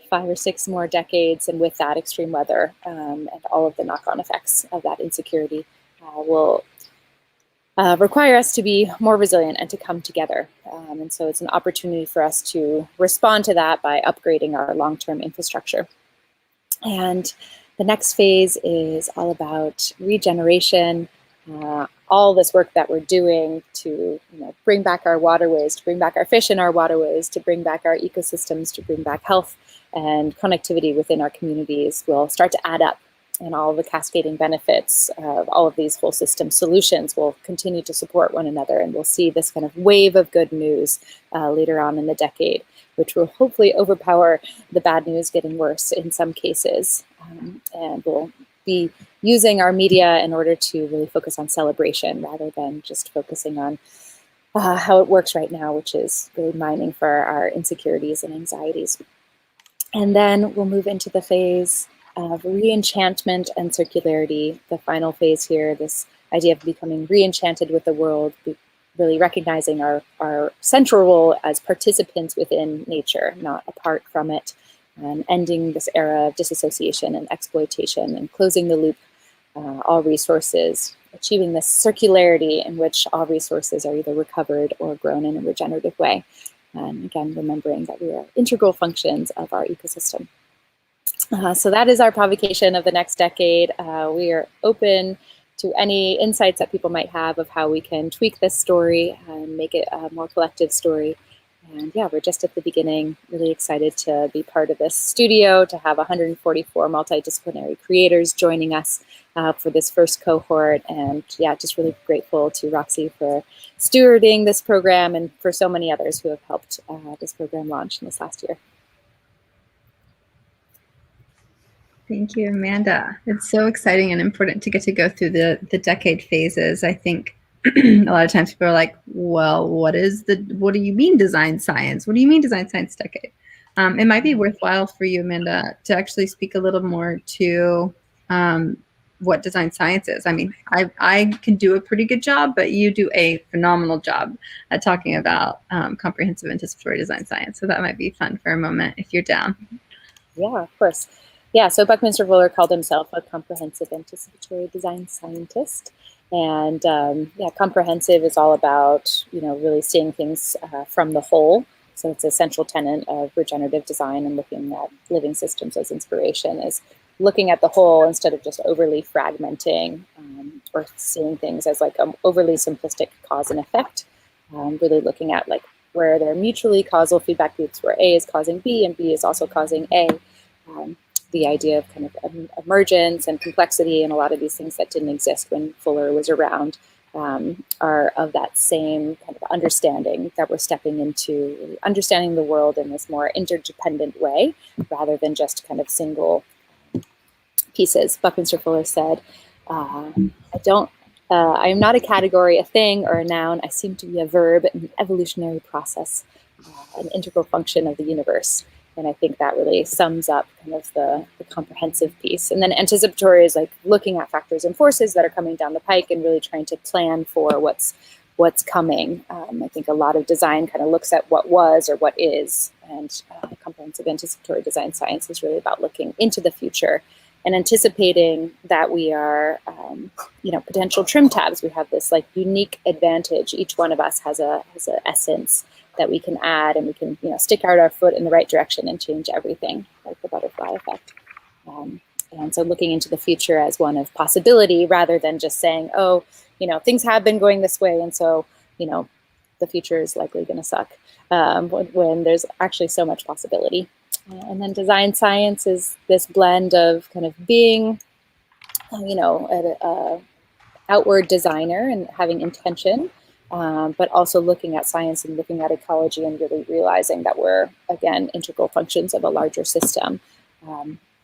5 or 6 more decades, and with that, extreme weather and all of the knock-on effects of that insecurity will require us to be more resilient and to come together. And so it's an opportunity for us to respond to that by upgrading our long-term infrastructure. And the next phase is all about regeneration, all this work that we're doing to bring back our waterways, to bring back our fish in our waterways, to bring back our ecosystems, to bring back health and connectivity within our communities will start to add up. And all the cascading benefits of all of these whole system solutions will continue to support one another. And we'll see this kind of wave of good news later on in the decade, which will hopefully overpower the bad news getting worse in some cases. And we'll be using our media in order to really focus on celebration rather than just focusing on how it works right now, which is really mining for our insecurities and anxieties. And then we'll move into the phase of re-enchantment and circularity, the final phase here, this idea of becoming re-enchanted with the world, really recognizing our central role as participants within nature, not apart from it, and ending this era of disassociation and exploitation and closing the loop, all resources, achieving this circularity in which all resources are either recovered or grown in a regenerative way. And again, remembering that we are integral functions of our ecosystem. So that is our provocation of the next decade. We are open to any insights that people might have of how we can tweak this story and make it a more collective story. And yeah, we're just at the beginning, really excited to be part of this studio, to have 144 multidisciplinary creators joining us for this first cohort. And yeah, just really grateful to Roxy for stewarding this program and for so many others who have helped this program launch in this last year. Thank you, Amanda. It's so exciting and important to get to go through the decade phases. I think a lot of times people are like, well, what do you mean design science? What do you mean design science decade? It might be worthwhile for you, Amanda, to actually speak a little more to what design science is. I mean, I can do a pretty good job, but you do a phenomenal job at talking about comprehensive anticipatory design science. So that might be fun for a moment if you're down. Yeah, of course. Yeah, so Buckminster Fuller called himself a comprehensive anticipatory design scientist. And yeah, comprehensive is all about, really seeing things from the whole. So it's a central tenet of regenerative design and looking at living systems as inspiration is looking at the whole instead of just overly fragmenting or seeing things as like an overly simplistic cause and effect. Really looking at like where there are mutually causal feedback loops where A is causing B and B is also causing A. The idea of kind of emergence and complexity and a lot of these things that didn't exist when Fuller was around are of that same kind of understanding that we're stepping into, really understanding the world in this more interdependent way rather than just kind of single pieces. Buckminster Fuller said, I am not a category, a thing, or a noun. I seem to be a verb, an evolutionary process, an integral function of the universe. And I think that really sums up kind of the comprehensive piece. And then anticipatory is like looking at factors and forces that are coming down the pike and really trying to plan for what's coming. I think a lot of design kind of looks at what was or what is. And comprehensive anticipatory design science is really about looking into the future and anticipating that we are, potential trim tabs. We have this like unique advantage. Each one of us has a essence that we can add, and we can, stick out our foot in the right direction and change everything, like the butterfly effect. And so looking into the future as one of possibility rather than just saying, oh, things have been going this way, and so, the future is likely going to suck, when there's actually so much possibility. And then design science is this blend of kind of being, an outward designer and having intention, but also looking at science and looking at ecology and really realizing that we're, again, integral functions of a larger system,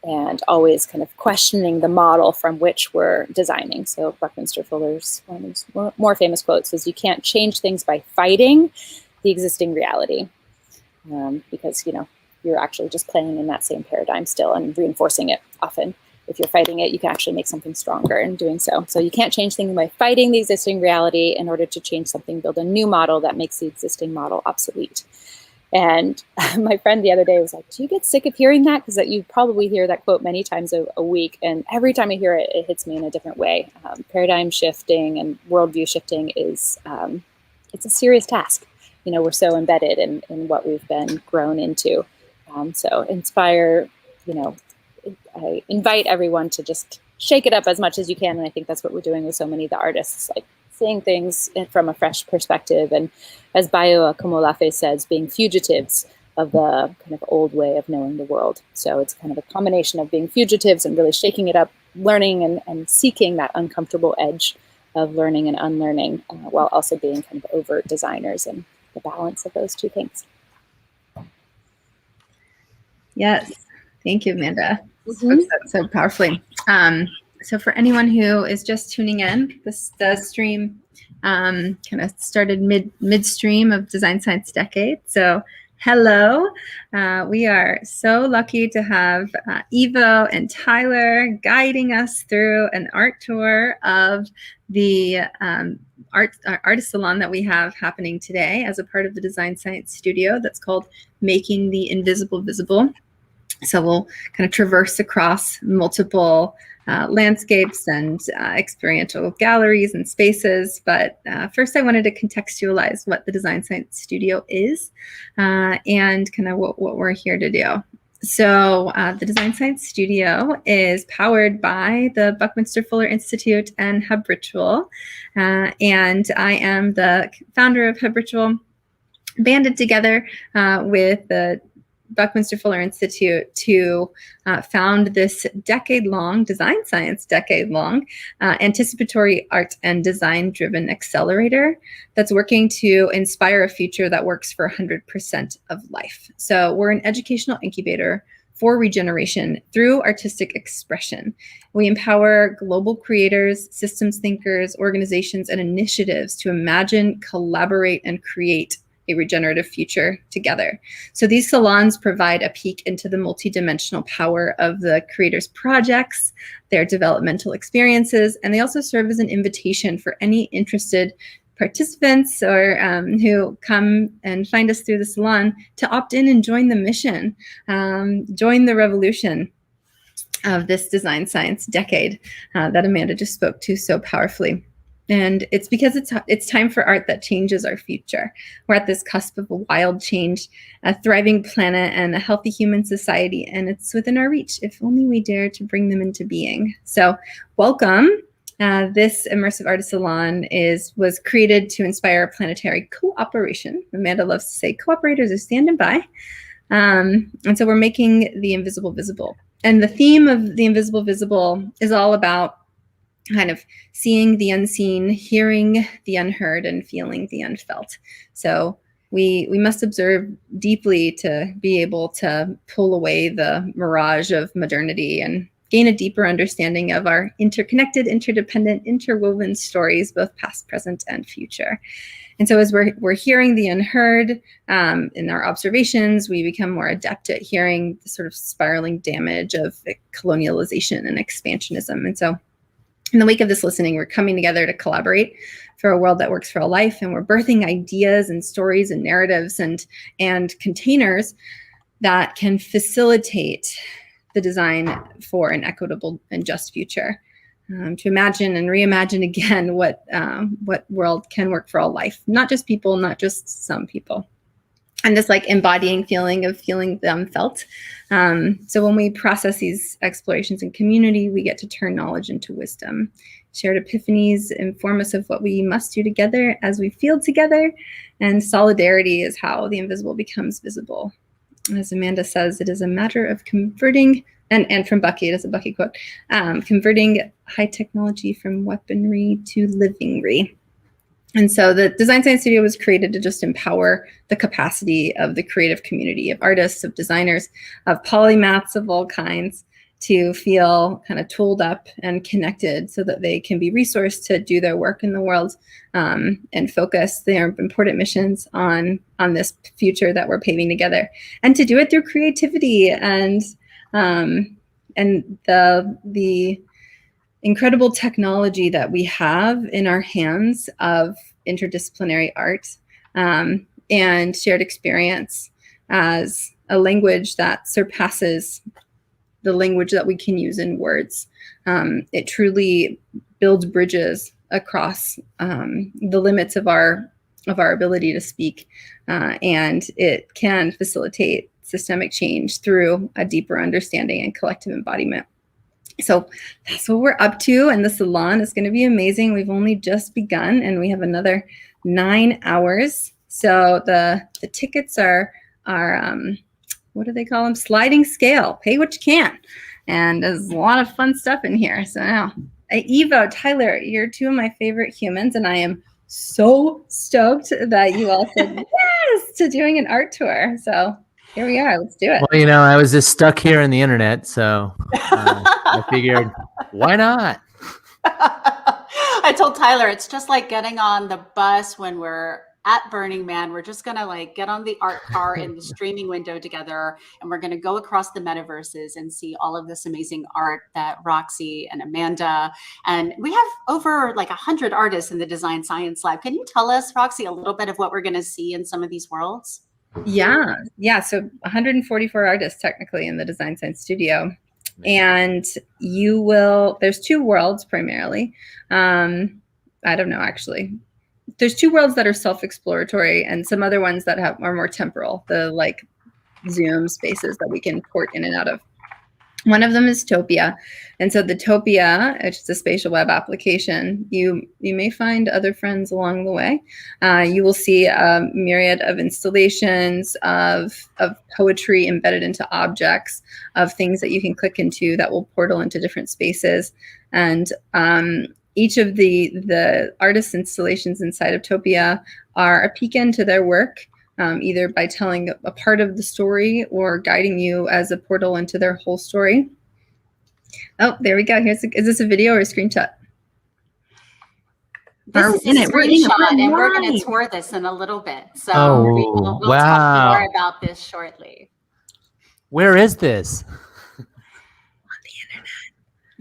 and always kind of questioning the model from which we're designing. So Buckminster Fuller's one of his more famous quotes is, you can't change things by fighting the existing reality, because, you're actually just playing in that same paradigm still and reinforcing it often. If you're fighting it, you can actually make something stronger in doing so. So you can't change things by fighting the existing reality. In order to change something, build a new model that makes the existing model obsolete. And my friend the other day was like, do you get sick of hearing that? Because you probably hear that quote many times a week. And every time I hear it, it hits me in a different way. Paradigm shifting and worldview shifting is, it's a serious task. You know, we're so embedded in what we've been grown into. So inspire, you know, I invite everyone to just shake it up as much as you can. And I think that's what we're doing with so many of the artists, like seeing things from a fresh perspective. And as Bayo Akomolafe says, being fugitives of the kind of old way of knowing the world. So it's kind of a combination of being fugitives and really shaking it up, learning and seeking that uncomfortable edge of learning and unlearning, while also being kind of overt designers, and the balance of those two things. Yes. Thank you, Amanda. So powerfully. So for anyone who is just tuning in, the stream kind of started midstream of Design Science Decade. So hello. We are so lucky to have Ivo and Tyler guiding us through an art tour of the artist salon that we have happening today as a part of the Design Science Studio that's called Making the Invisible Visible. So we'll kind of traverse across multiple landscapes and experiential galleries and spaces. But first, I wanted to contextualize what the Design Science Studio is and kind of what we're here to do. So the Design Science Studio is powered by the Buckminster Fuller Institute and habRitual. And I am the founder of habRitual, banded together with the Buckminster Fuller Institute to found this decade-long, Design Science decade-long, anticipatory art and design-driven accelerator that's working to inspire a future that works for 100% of life. So we're an educational incubator for regeneration through artistic expression. We empower global creators, systems thinkers, organizations, and initiatives to imagine, collaborate, and create a regenerative future together. So these salons provide a peek into the multidimensional power of the creators' projects, their developmental experiences, and they also serve as an invitation for any interested participants or who come and find us through the salon to opt in and join the mission, join the revolution of this Design Science decade that Amanda just spoke to so powerfully. And it's because it's time for art that changes our future. We're at this cusp of a wild change, a thriving planet, and a healthy human society. And it's within our reach if only we dare to bring them into being. So welcome. This Immersive Artist Salon was created to inspire planetary cooperation. Amanda loves to say cooperators are standing by. And so we're making the invisible visible. And the theme of the invisible visible is all about kind of seeing the unseen, hearing the unheard, and feeling the unfelt. So we must observe deeply to be able to pull away the mirage of modernity and gain a deeper understanding of our interconnected, interdependent, interwoven stories, both past, present, and future. And so as we're hearing the unheard in our observations, we become more adept at hearing the sort of spiraling damage of colonialization and expansionism. And so in the wake of this listening, we're coming together to collaborate for a world that works for all life, and we're birthing ideas and stories and narratives and containers that can facilitate the design for an equitable and just future, to imagine and reimagine again what world can work for all life, not just people, not just some people. And this like embodying feeling of feeling the unfelt. So when we process these explorations in community, we get to turn knowledge into wisdom. Shared epiphanies inform us of what we must do together as we feel together. And solidarity is how the invisible becomes visible. As Amanda says, it is a matter of converting, and from Bucky, it is a Bucky quote, converting high technology from weaponry to livingry. And so the Design Science Studio was created to just empower the capacity of the creative community of artists, of designers, of polymaths of all kinds to feel kind of tooled up and connected so that they can be resourced to do their work in the world and focus their important missions on this future that we're paving together. And to do it through creativity and the incredible technology that we have in our hands of interdisciplinary art and shared experience as a language that surpasses the language that we can use in words. It truly builds bridges across the limits of our ability to speak, and it can facilitate systemic change through a deeper understanding and collective embodiment. So that's what we're up to, and the salon is going to be amazing. We've only just begun, and we have another 9 hours. So the tickets are what do they call them? Sliding scale. Pay what you can. And there's a lot of fun stuff in here. So now, Evo, Tyler, you're two of my favorite humans, and I am so stoked that you all said yes to doing an art tour. So here we are. Let's do it. Well, you know, I was just stuck here in the internet, so I figured, why not? I told Tyler, it's just like getting on the bus when we're at Burning Man. We're just going to like get on the art car in the streaming window together, and we're going to go across the metaverses and see all of this amazing art that Roxy and Amanda, and we have over like 100 artists in the Design Science Lab. Can you tell us, Roxy, a little bit of what we're going to see in some of these worlds? Yeah. So 144 artists technically in the Design Science Studio. And there's 2 worlds primarily. I don't know, actually. There's 2 worlds that are self-exploratory, and some other ones that are more temporal, the like Zoom spaces that we can port in and out of. One of them is Topia. And so the Topia, which is a spatial web application, you may find other friends along the way. You will see a myriad of installations of poetry embedded into objects, of things that you can click into that will portal into different spaces. And each of the artist installations inside of Topia are a peek into their work, either by telling a part of the story or guiding you as a portal into their whole story. Oh, there we go. Is this a video or a screenshot? This is a screenshot, and we're going to tour this in a little bit. So we'll talk more about this shortly. Where is this?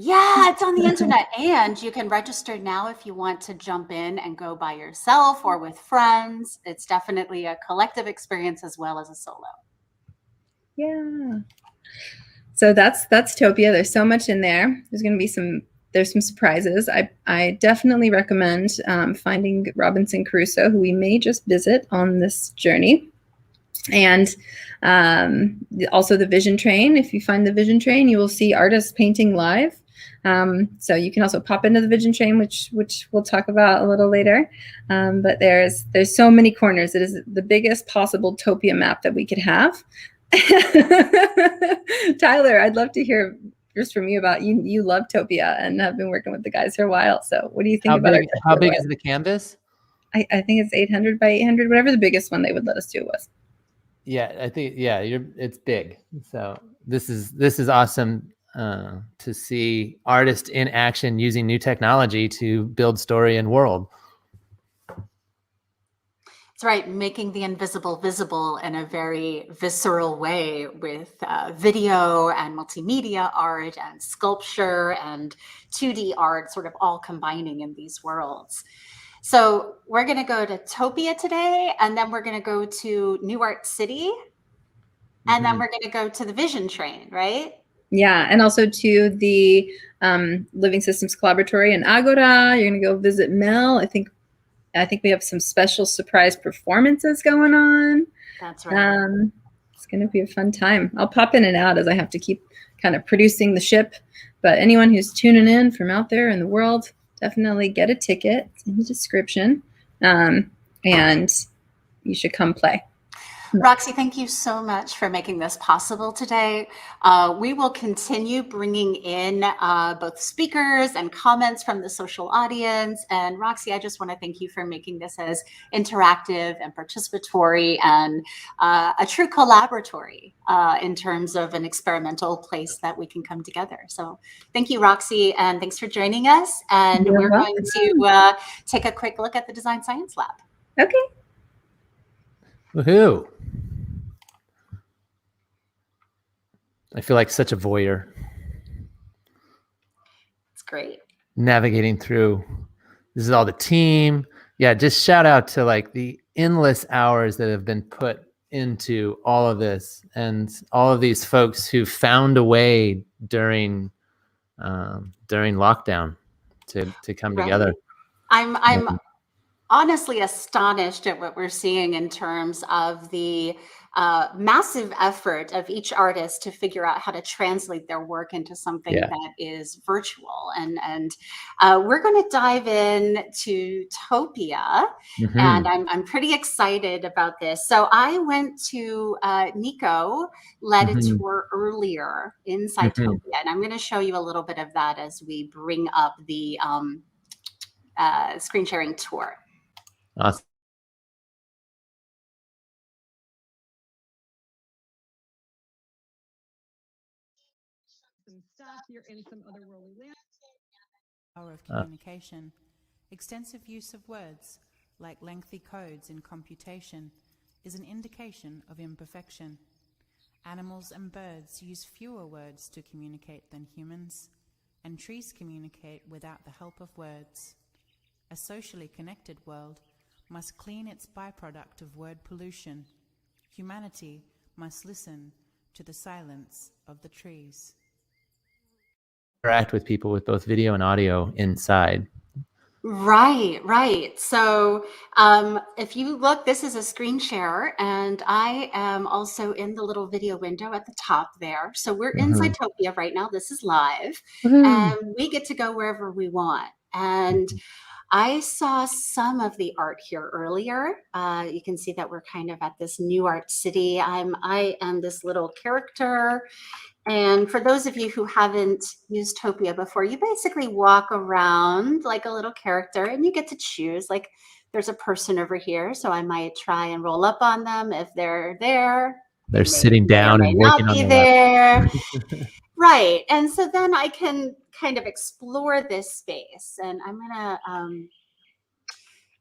Yeah, it's on the internet, and you can register now if you want to jump in and go by yourself or with friends. It's definitely a collective experience as well as a solo. Yeah. So that's Topia. There's so much in there. There's some surprises. I definitely recommend finding Robinson Crusoe, who we may just visit on this journey. And also the Vision Train. If you find the Vision Train, you will see artists painting live. So you can also pop into the Vision Train, which we'll talk about a little later. But there's so many corners. It is the biggest possible Topia map that we could have. Tyler, I'd love to hear just from you about you love Topia and have been working with the guys for a while. So what do you think about it? How big is the canvas? I think it's 800 by 800, whatever the biggest one they would let us do was. Yeah, I think it's big. So this is awesome to see artists in action using new technology to build story and world. That's right, making the invisible visible in a very visceral way with video and multimedia art and sculpture and 2D art, sort of all combining in these worlds. So we're going to go to Topia today, and then we're going to go to New Art City, and then we're going to go to the Vision Train, right? Yeah, and also to the Living Systems Collaboratory in Agora. You're going to go visit Mel. I think we have some special surprise performances going on. That's right. It's going to be a fun time. I'll pop in and out as I have to keep kind of producing the ship. But anyone who's tuning in from out there in the world, definitely get a ticket. It's in the description. And you should come play. Roxy, thank you so much for making this possible today. We will continue bringing in both speakers and comments from the social audience. And Roxy, I just want to thank you for making this as interactive and participatory and a true collaboratory in terms of an experimental place that we can come together. So thank you, Roxy, and thanks for joining us. And we're going to take a quick look at the Design Science Lab. Okay. Woohoo! I feel like such a voyeur. It's great. Navigating through. This is all the team. Yeah, just shout out to like the endless hours that have been put into all of this and all of these folks who found a way during lockdown to come Right. together. I'm honestly astonished at what we're seeing in terms of the massive effort of each artist to figure out how to translate their work into something Yeah. that is virtual. And we're going to dive in to Topia, and I'm pretty excited about this. So I went to Nico led a tour earlier inside Topia, and I'm going to show you a little bit of that as we bring up the screen sharing tour. Awesome. You're in some otherworldly land. Power of communication. Extensive use of words, like lengthy codes in computation, is an indication of imperfection. Animals and birds use fewer words to communicate than humans, and trees communicate without the help of words. A socially connected world must clean its byproduct of word pollution. Humanity must listen to the silence of the trees. Interact with people with both video and audio inside. Right. So if you look, this is a screen share, and I am also in the little video window at the top there. So we're inside Topia right now. This is live, and we get to go wherever we want. And I saw some of the art here earlier. You can see that we're kind of at this new art city. I am this little character. And for those of you who haven't used Topia before, you basically walk around like a little character and you get to choose. Like there's a person over here, so I might try and roll up on them if they're there. They're sitting down and working on there. Right. And so then I can kind of explore this space. And I'm going to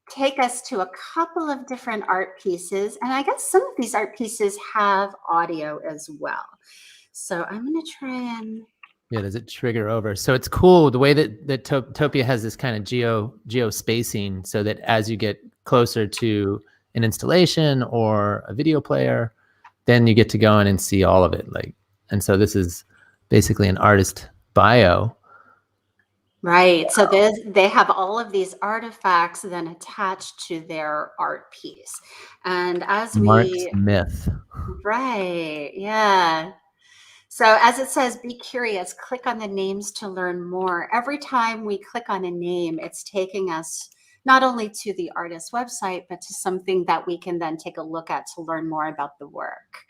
take us to a couple of different art pieces. And I guess some of these art pieces have audio as well. So I'm going to try and... Yeah, does it trigger over? So it's cool the way that Topia has this kind of geo spacing, so that as you get closer to an installation or a video player, then you get to go in and see all of it. Like, and so this is basically an artist bio. Right. So they have all of these artifacts then attached to their art piece. And as Mark's myth. Right. Yeah. So as it says, be curious, click on the names to learn more. Every time we click on a name, it's taking us not only to the artist's website, but to something that we can then take a look at to learn more about the work.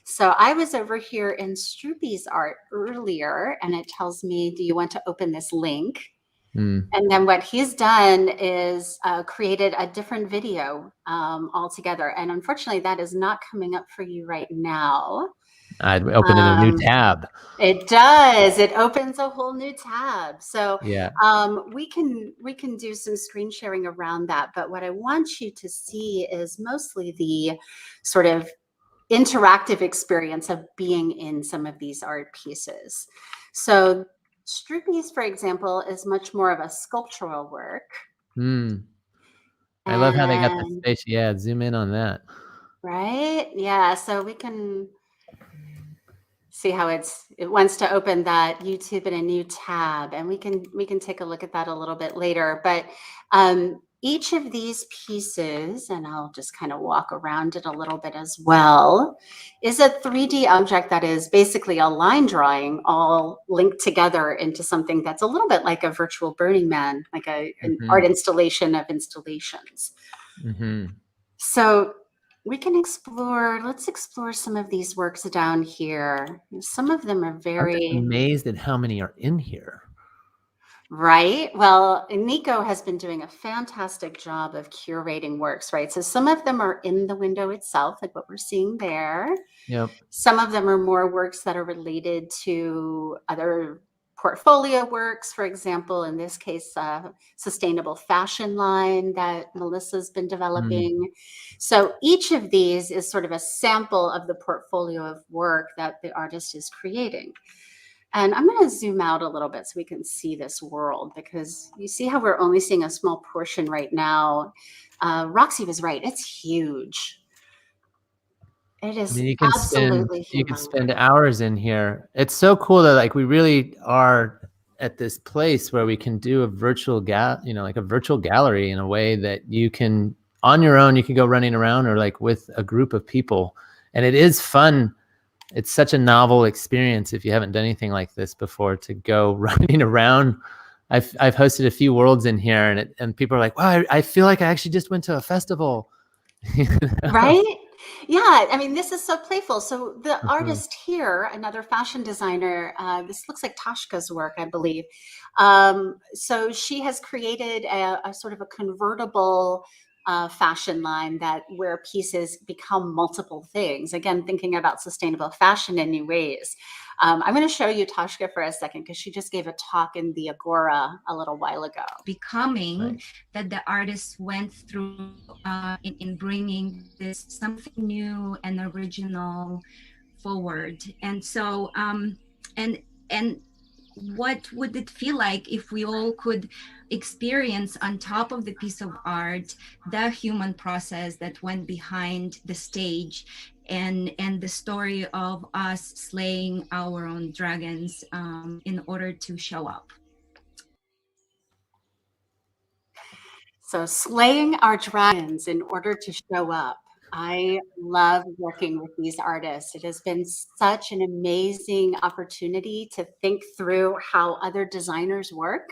So I was over here in Stroopy's art earlier, and it tells me, do you want to open this link? And then what he's done is created a different video altogether. And unfortunately, that is not coming up for you right now. I'd open in a new tab. It does. It opens a whole new tab. So yeah, we can do some screen sharing around that. But what I want you to see is mostly the sort of interactive experience of being in some of these art pieces. So Stroopy's, for example, is much more of a sculptural work. I love how they got the space. Yeah, zoom in on that. Right? Yeah, so we can see how it wants to open that YouTube in a new tab, and we can take a look at that a little bit later. But each of these pieces, and I'll just kind of walk around it a little bit as well, is a 3D object that is basically a line drawing all linked together into something that's a little bit like a virtual Burning Man, like an art installation of installations. So we can explore, let's explore some of these works down here. Some of them are very... I'm amazed at how many are in here. Right. Well, Nico has been doing a fantastic job of curating works, right? So some of them are in the window itself, like what we're seeing there. Yep. Some of them are more works that are related to other portfolio works. For example, in this case, sustainable fashion line that Melissa's been developing. So each of these is sort of a sample of the portfolio of work that the artist is creating. And I'm going to zoom out a little bit so we can see this world, because you see how we're only seeing a small portion right now. Roxy was right. It's huge. It I is mean, absolutely you can humongous. spend hours in here. It's so cool that like we really are at this place where we can do a virtual like a virtual gallery in a way that you can on your own, you can go running around or like with a group of people. And it is fun. It's such a novel experience if you haven't done anything like this before to go running around. I've hosted a few worlds in here and people are like, wow, I feel like I actually just went to a festival. You know? Right? Yeah, I mean, this is so playful. So the Mhm. artist here, another fashion designer, this looks like Tashka's work, I believe. So she has created a sort of a convertible fashion line that where pieces become multiple things. Again, thinking about sustainable fashion in new ways. I'm going to show you Tashka for a second because she just gave a talk in the Agora a little while ago. Becoming Right. that the artist went through in bringing this something new and original forward. And so and what would it feel like if we all could experience on top of the piece of art the human process that went behind the stage and the story of us slaying our own dragons in order to show up. So slaying our dragons in order to show up. I love working with these artists. It has been such an amazing opportunity to think through how other designers work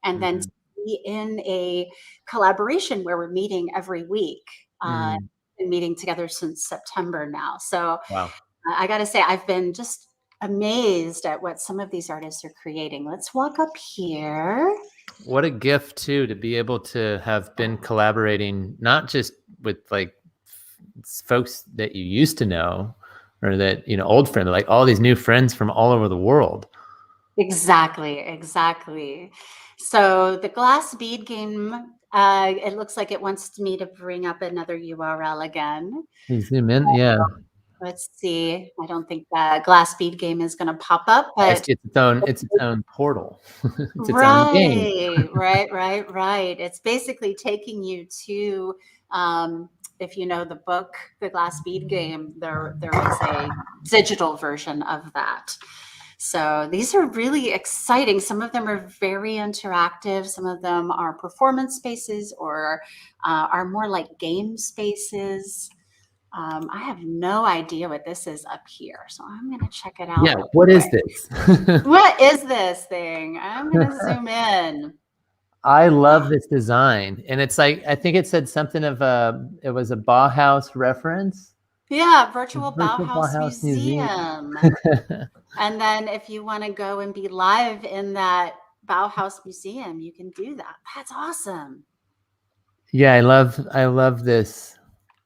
and then to be in a collaboration where we're meeting every week. Been meeting together since September now. So Wow. I got to say, I've been just amazed at what some of these artists are creating. Let's walk up here. What a gift too to be able to have been collaborating not just with like folks that you used to know or that old friends, like all these new friends from all over the world. Exactly, exactly. So the glass bead game, it looks like it wants me to bring up another URL again. You zoom in, yeah. Let's see. I don't think the glass bead game is going to pop up, but It's its own portal. It's its own game. right. It's basically taking you to, if you know the book, The Glass Bead Game, there is a digital version of that. So these are really exciting. Some of them are very interactive. Some of them are performance spaces or are more like game spaces. I have no idea what this is up here, so I'm going to check it out. Yeah, real what is quick. this? What is this thing? I'm going to zoom in. I love this design. And it's like, I think it said something of it was a Bauhaus reference. Yeah, virtual Virtual Bauhaus Museum. And then if you want to go and be live in that Bauhaus Museum, you can do that. That's awesome. Yeah, I love this.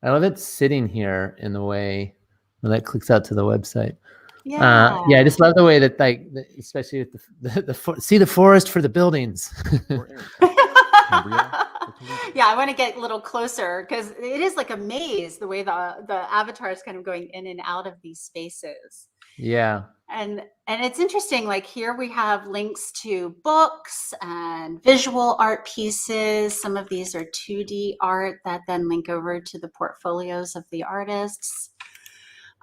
I love it sitting here in the way when that clicks out to the website. Yeah. I just love the way that especially with see the forest for the buildings. Yeah, I want to get a little closer because it is like a maze the way the avatar is kind of going in and out of these spaces. Yeah. And it's interesting, like here we have links to books and visual art pieces. Some of these are 2D art that then link over to the portfolios of the artists.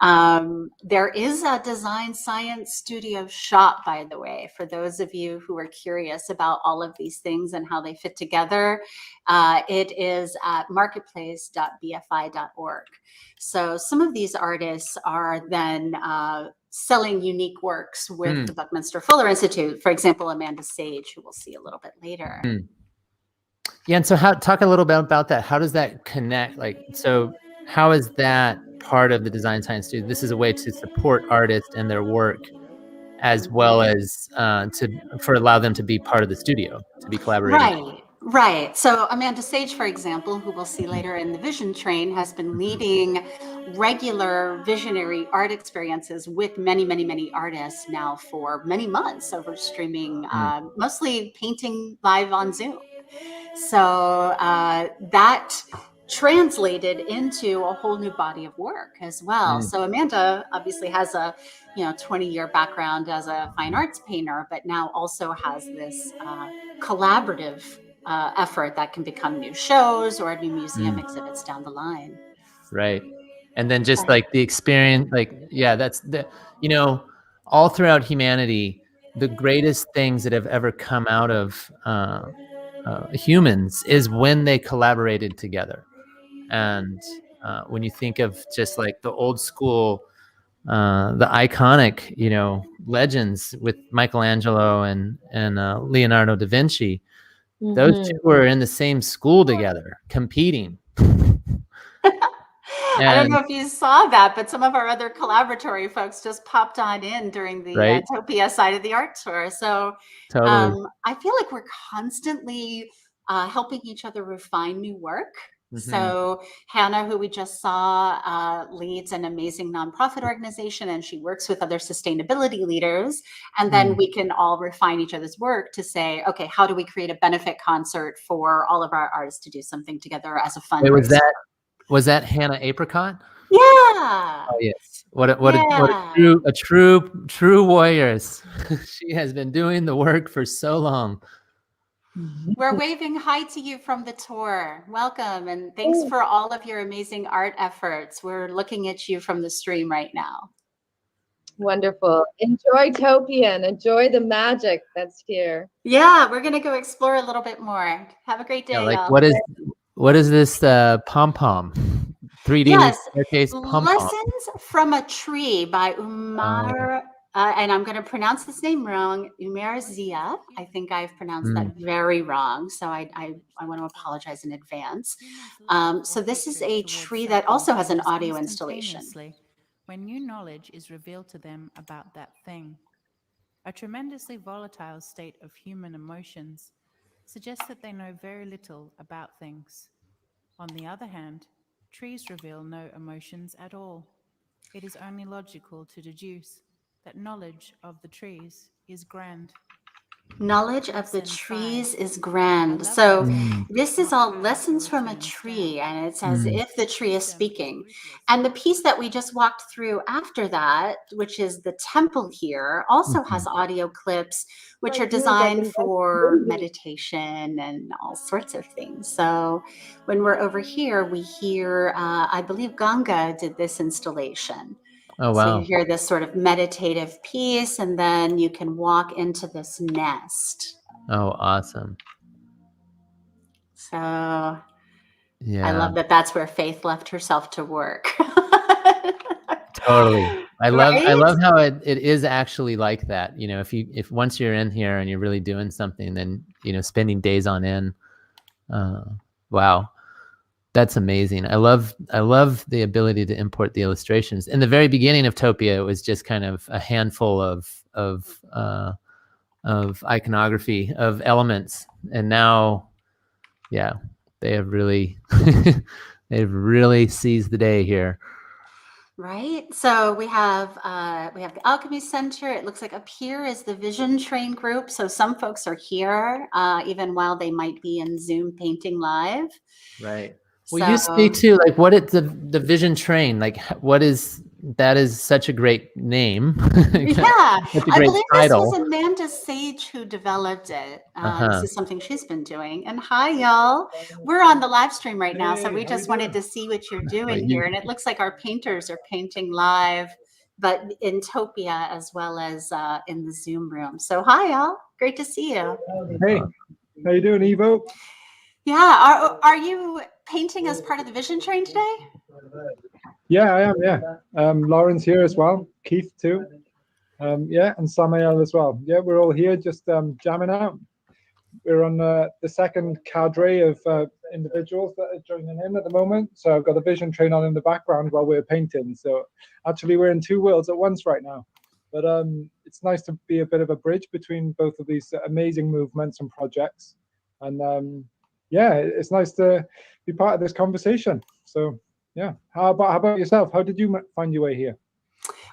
There is a Design Science Studio shop, by the way, for those of you who are curious about all of these things and how they fit together. It is at marketplace.bfi.org. So some of these artists are then selling unique works with the Buckminster Fuller Institute. For example, Amanda Sage, who we'll see a little bit later. Yeah, and so talk a little bit about that. How does that connect? Like, so how is that part of the Design Science Studio? This is a way to support artists and their work, as well as allow them to be part of the studio, to be collaborating. Right. So Amanda Sage, for example, who we'll see later in the Vision Train, has been leading regular visionary art experiences with many artists now for many months over streaming, mostly painting live on Zoom. So that translated into a whole new body of work as well. So Amanda obviously has a 20-year background as a fine arts painter, but now also has this collaborative effort that can become new shows or new museum exhibits down the line. Right. And then just like the experience, like, yeah, that's the, you know, all throughout humanity, the greatest things that have ever come out of humans is when they collaborated together. And when you think of just like the old school, the iconic, you know, legends with Michelangelo and Leonardo da Vinci, those two were in the same school together, competing. I don't And know if you saw that, but some of our other collaboratory folks just popped on in during the right, Topia side of the art tour. So totally. I feel like we're constantly helping each other refine new work. So Hannah, who we just saw, leads an amazing nonprofit organization, and she works with other sustainability leaders. And then we can all refine each other's work to say, okay, how do we create a benefit concert for all of our artists to do something together as a fundraiser? Was that Hannah Apricot? Yeah. Oh yes. What a true warriors. She has been doing the work for so long. We're waving hi to you from the tour. Welcome, and thanks for all of your amazing art efforts. We're looking at you from the stream right now. Wonderful. Enjoy Topia and enjoy the magic that's here. Yeah, we're gonna go explore a little bit more. Have a great day, Yeah, like y'all. what is this pom-pom? 3D Yes, staircase pom-pom. Lessons from a Tree by Umar, and I'm going to pronounce this name wrong, Umar Zia. I think I've pronounced that very wrong, so I want to apologize in advance. So this is a tree that also has an audio installation. When new knowledge is revealed to them about that thing. A tremendously volatile state of human emotions suggests that they know very little about things. On the other hand, trees reveal no emotions at all. It is only logical to deduce that knowledge of the trees is grand. Knowledge of the trees is grand. So this is all lessons from a tree, and it's as if the tree is speaking. And the piece that we just walked through after that, which is the temple here, also has audio clips, which are designed for meditation and all sorts of things. So when we're over here, we hear, I believe Ganga did this installation. Oh, So wow. you hear this sort of meditative piece, and then you can walk into this nest. Oh, awesome. So yeah, I love that that's where Faith left herself to work. Totally. I Right? love how it is actually like that. You know, if once you're in here and you're really doing something, then, you know, spending days on end. Wow. That's amazing. I love the ability to import the illustrations. In the very beginning of Topia, it was just kind of a handful of iconography of elements, and now, yeah, they have really they've really seized the day here. Right. So we have the Alchemy Center. It looks like up here is the Vision Train group. So some folks are here, even while they might be in Zoom painting live. Right. Well, you speak to like what it's the Vision Train, like what is that is such a great name. Yeah, I believe title. This was Amanda Sage who developed it. This is something she's been doing. And hi, y'all. We're on the live stream right now, so we just wanted to see what you're doing here. And it looks like our painters are painting live, but in Topia as well as in the Zoom room. So hi, y'all. Great to see you. Hey, how you doing, Evo? Yeah, are you painting as part of the Vision Train today? Yeah, I am, yeah. Lauren's here as well, Keith too. Yeah, and Samael as well. Yeah, we're all here just jamming out. We're on the second cadre of individuals that are joining in at the moment. So I've got the Vision Train on in the background while we're painting. So actually we're in two worlds at once right now. But it's nice to be a bit of a bridge between both of these amazing movements and projects. And yeah, it's nice to be part of this conversation. So yeah, how about yourself? How did you find your way here?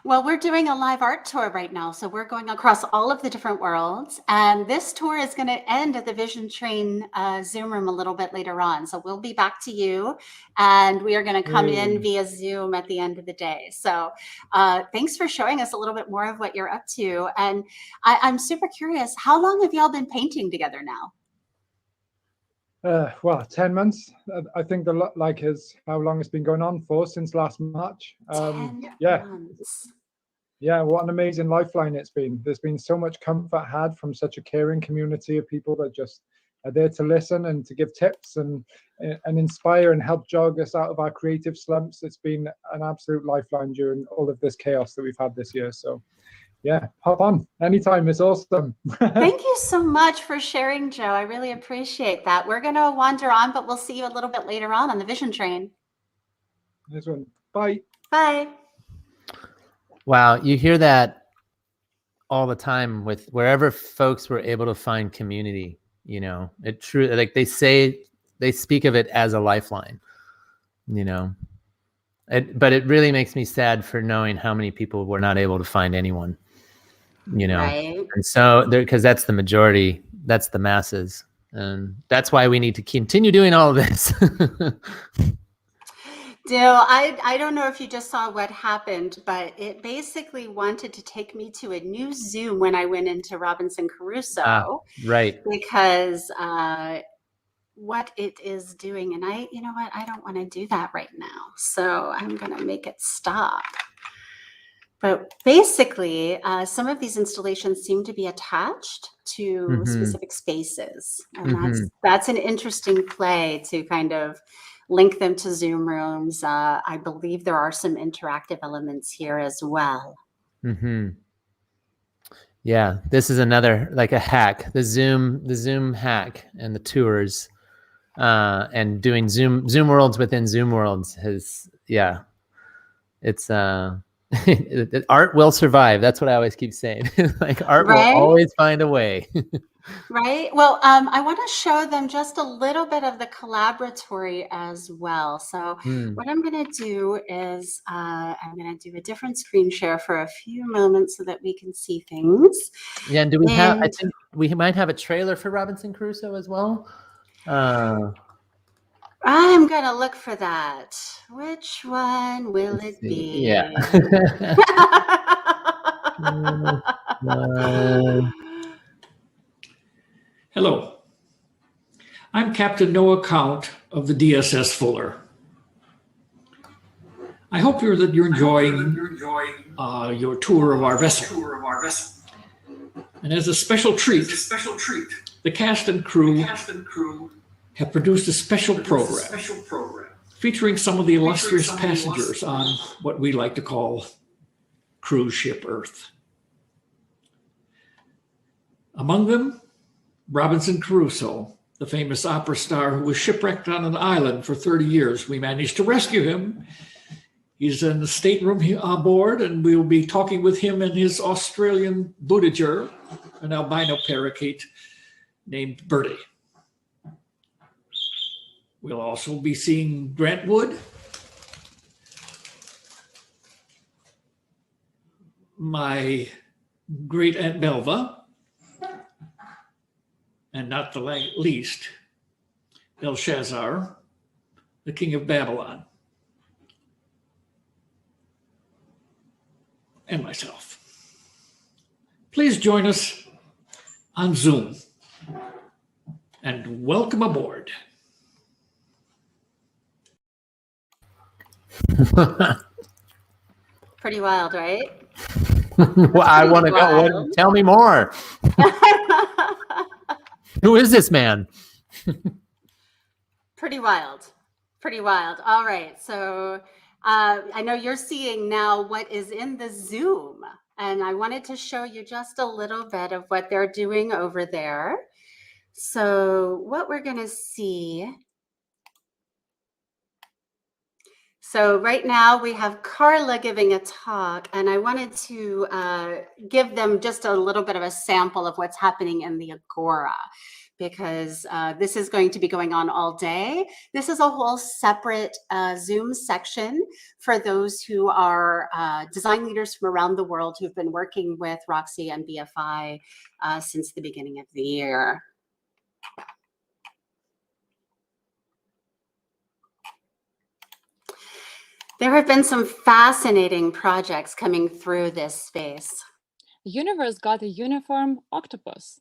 Well, we're doing a live art tour right now. So we're going across all of the different worlds. And this tour is going to end at the Vision Train Zoom room a little bit later on. So we'll be back to you. And we are going to come in via Zoom at the end of the day. So thanks for showing us a little bit more of what you're up to. And I'm super curious, how long have y'all been painting together now? Well, 10 months. I think like is how long it's been going on for, since last March. 10 Yeah, months. yeah, what an amazing lifeline it's been. There's been so much comfort had from such a caring community of people that just are there to listen and to give tips and inspire and help jog us out of our creative slumps. It's been an absolute lifeline during all of this chaos that we've had this year. So yeah, hop on anytime. It's awesome. Thank you so much for sharing, Joe. I really appreciate that. We're going to wander on, but we'll see you a little bit later on the Vision Train. Nice one. Bye. Bye. Wow, you hear that all the time with wherever folks were able to find community. You know, it true, like they speak of it as a lifeline. You know, but it really makes me sad for knowing how many people were not able to find anyone. You know, Right. and so because that's the majority, that's the masses, and that's why we need to continue doing all of this. Dill, I don't know if you just saw what happened, but it basically wanted to take me to a new Zoom when I went into Robinson Crusoe. Right. Because what it is doing, and you know what, I don't want to do that right now. So I'm going to make it stop. But basically, some of these installations seem to be attached to specific spaces. And that's an interesting play to kind of link them to Zoom rooms. I believe there are some interactive elements here as well. Yeah, this is another, like a hack, the Zoom hack and the tours, and doing Zoom worlds within Zoom worlds has, yeah, it's art will survive. That's what I always keep saying. Like art will always find a way. Right. Well, I want to show them just a little bit of the collaboratory as well. So what I'm going to do is I'm going to do a different screen share for a few moments so that we can see things. Yeah. And do we have, I think we might have a trailer for Robinson Crusoe as well. I'm going to look for that. Which one will it be? Yeah. Hello, I'm Captain Noah Count of the DSS Fuller. I hope you're enjoying your tour of our vessel. And as a special treat, the cast and crew have produced a special program featuring some of the illustrious passengers on what we like to call cruise ship Earth. Among them, Robinson Crusoe, the famous opera star who was shipwrecked on an island for 30 years. We managed to rescue him. He's in the stateroom on board, and we'll be talking with him and his Australian Budager, an albino parakeet named Birdie. We'll also be seeing Grant Wood, my great Aunt Belva, and not the least, Belshazzar, the king of Babylon, and myself. Please join us on Zoom, and welcome aboard. Pretty wild, right? Well, I want to go. Tell me more. Who is this man? Pretty wild. Pretty wild. All right. So I know you're seeing now what is in the Zoom, and I wanted to show you just a little bit of what they're doing over there. So what we're going to see. So right now we have Carla giving a talk, and I wanted to give them just a little bit of a sample of what's happening in the Agora, because this is going to be going on all day. This is a whole separate Zoom section for those who are design leaders from around the world who've been working with Roxy and BFI since the beginning of the year. There have been some fascinating projects coming through this space. The universe got a uniform octopus.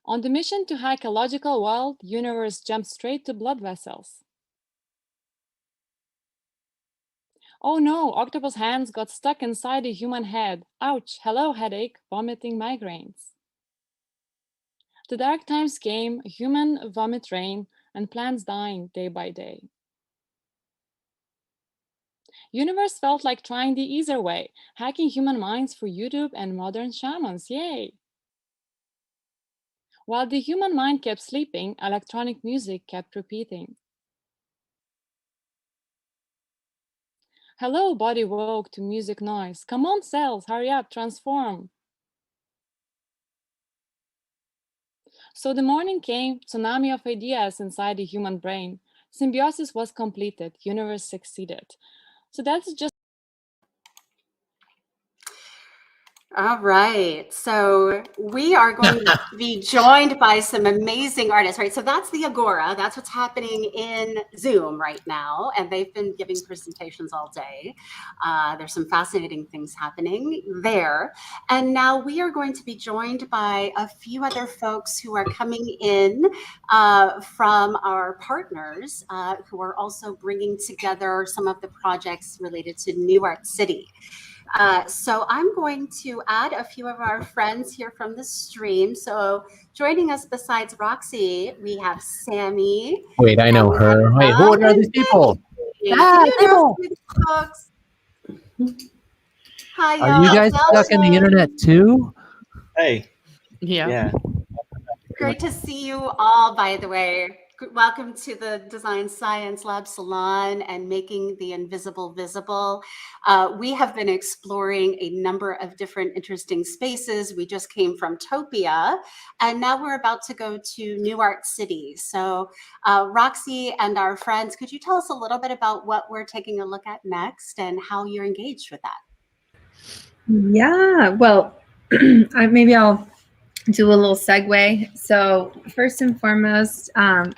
On the mission to hack a logical world, universe jumped straight to blood vessels. Oh no, octopus hands got stuck inside a human head. Ouch, hello headache, vomiting migraines. The dark times came, human vomit rain, and plants dying day by day. Universe felt like trying the easier way, hacking human minds for YouTube and modern shamans, yay! While the human mind kept sleeping, electronic music kept repeating. Hello, body woke to music noise. Come on, cells, hurry up, transform. So the morning came, tsunami of ideas inside the human brain. Symbiosis was completed, universe succeeded. So that's just All right, so we are going to be joined by some amazing artists, right? So that's the Agora. That's what's happening in Zoom right now, and they've been giving presentations all day. There's some fascinating things happening there. And now we are going to be joined by a few other folks who are coming in from our partners who are also bringing together some of the projects related to New Art City. So I'm going to add a few of our friends here from the stream. So joining us besides Roxy, we have Sammy. Wait, I know her. Wait, who are these people? Folks. Hi, Are you guys stuck in the internet too? Hey. Yeah. Great to see you all, by the way. Welcome to the Design Science Lab Salon and Making the Invisible Visible. We have been exploring a number of different interesting spaces. We just came from Topia, and now we're about to go to New Art City. So Roxy and our friends, could you tell us a little bit about what we're taking a look at next and how you're engaged with that? Yeah, well, maybe I'll do a little segue. So first and foremost,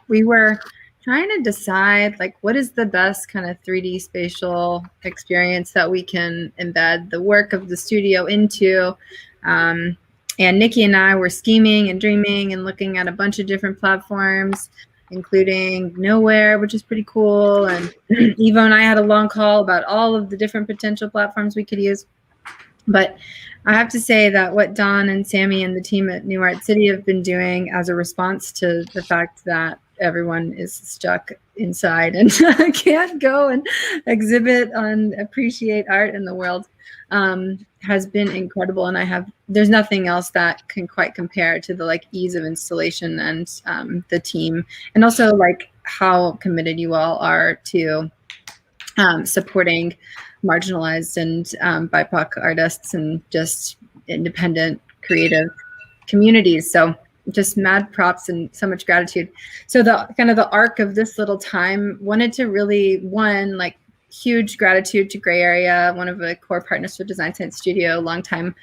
we were trying to decide like what is the best kind of 3D spatial experience that we can embed the work of the studio into. And Nikki and I were scheming and dreaming and looking at a bunch of different platforms, including Nowhere, which is pretty cool. And Evo and I had a long call about all of the different potential platforms we could use. But I have to say that what Don and Sammy and the team at New Art City have been doing as a response to the fact that everyone is stuck inside and can't go and exhibit and appreciate art in the world has been incredible. And there's nothing else that can quite compare to the like ease of installation and the team, and also like how committed you all are to supporting marginalized and BIPOC artists and just independent creative communities. So just mad props and so much gratitude. So the kind of the arc of this little time, wanted to really, like huge gratitude to Gray Area, one of the core partners for Design Science Studio, longtime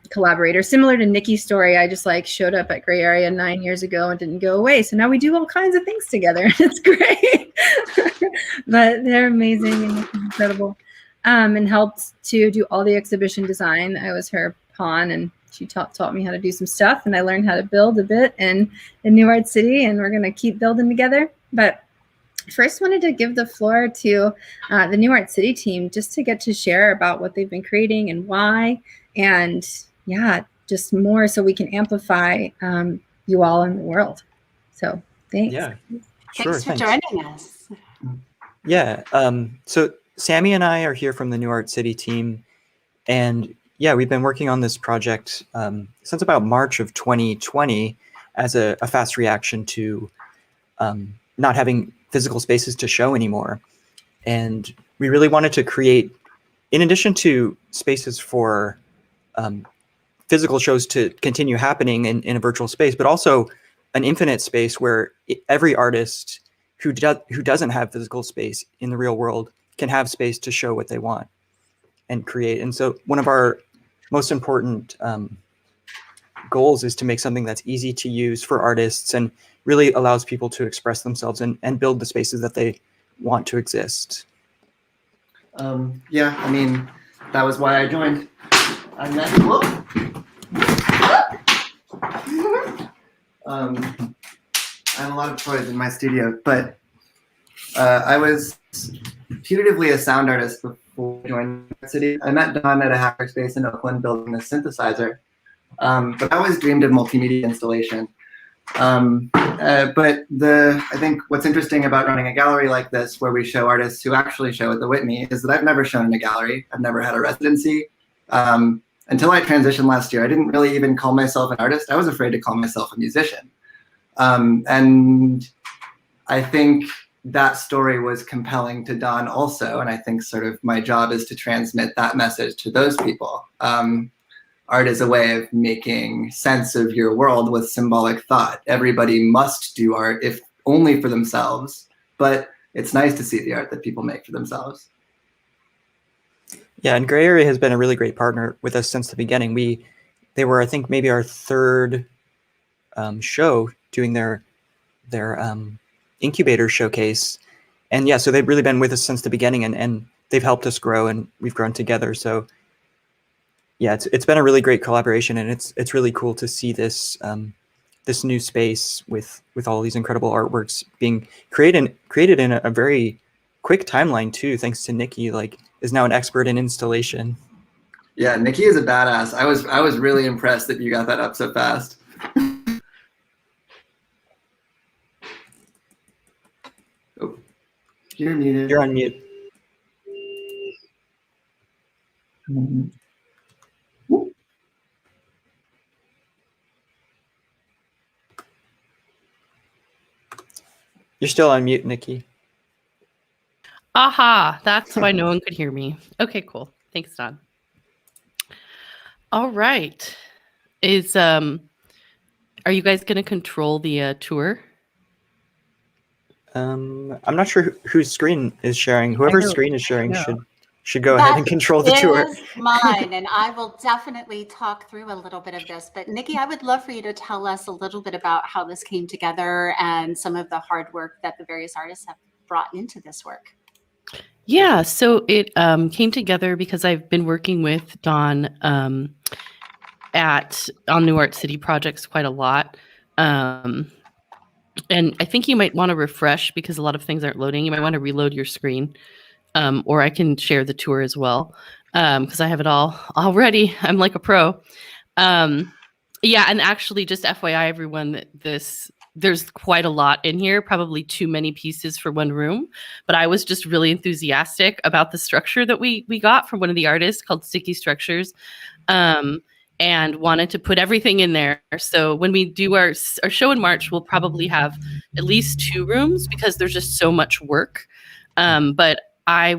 collaborator. Similar to Nikki's story, I just like showed up at Gray Area 9 years ago and didn't go away. So now we do all kinds of things together. It's great. But they're amazing and incredible. And helped to do all the exhibition design. I was her pawn, and she taught me how to do some stuff, and I learned how to build a bit in New Art City, and we're gonna keep building together. But first wanted to give the floor to the New Art City team just to get to share about what they've been creating and why, and yeah, just more so we can amplify you all in the world. So thanks. Yeah, sure. Thanks for joining us. Yeah, so Sammy and I are here from the New Art City team, and yeah, we've been working on this project since about March of 2020 as a fast reaction to not having physical spaces to show anymore. And we really wanted to create, in addition to spaces for physical shows to continue happening in a virtual space, but also an infinite space where every artist who doesn't have physical space in the real world can have space to show what they want and create. And so one of our most important goals is to make something that's easy to use for artists and really allows people to express themselves and build the spaces that they want to exist. Yeah, I mean, that was why I joined. I have a lot of toys in my studio, but I was putatively a sound artist before joining the city. I met Don at a hackerspace in Oakland building a synthesizer, but I always dreamed of multimedia installation. But I think what's interesting about running a gallery like this, where we show artists who actually show at the Whitney, is that I've never shown in a gallery. I've never had a residency. Until I transitioned last year, I didn't really even call myself an artist. I was afraid to call myself a musician. And I think that story was compelling to Don also. And I think sort of my job is to transmit that message to those people. Art is a way of making sense of your world with symbolic thought. Everybody must do art, if only for themselves, but it's nice to see the art that people make for themselves. Yeah, and Gray Area has been a really great partner with us since the beginning. They were, I think, maybe our third show doing their incubator showcase. And yeah, so they've really been with us since the beginning, and they've helped us grow, and we've grown together. So yeah, it's been a really great collaboration, and it's really cool to see this this new space with all these incredible artworks being created in a very quick timeline too, thanks to Nikki, is now an expert in installation. Yeah, Nikki is a badass. I was really impressed that you got that up so fast. Oh, you're muted. You're on mute. You're still on mute, Nikki. Aha, that's why no one could hear me. Okay, cool. Thanks, Don. All right. Are you guys going to control the tour? I'm not sure whose screen is sharing. Whoever's screen is sharing should go ahead and control the tour. That is mine, and I will definitely talk through a little bit of this. But Nikki, I would love for you to tell us a little bit about how this came together and some of the hard work that the various artists have brought into this work. Yeah, so it came together because I've been working with Don on New Art City projects quite a lot. And I think you might want to refresh because a lot of things aren't loading. You might want to reload your screen, or I can share the tour as well because I have it all already. I'm like a pro. Yeah, and actually, just FYI, everyone, there's quite a lot in here, probably too many pieces for one room. But I was just really enthusiastic about the structure that we got from one of the artists called Sticky Structures. And wanted to put everything in there. So when we do our show in March, we'll probably have at least 2 rooms because there's just so much work. But I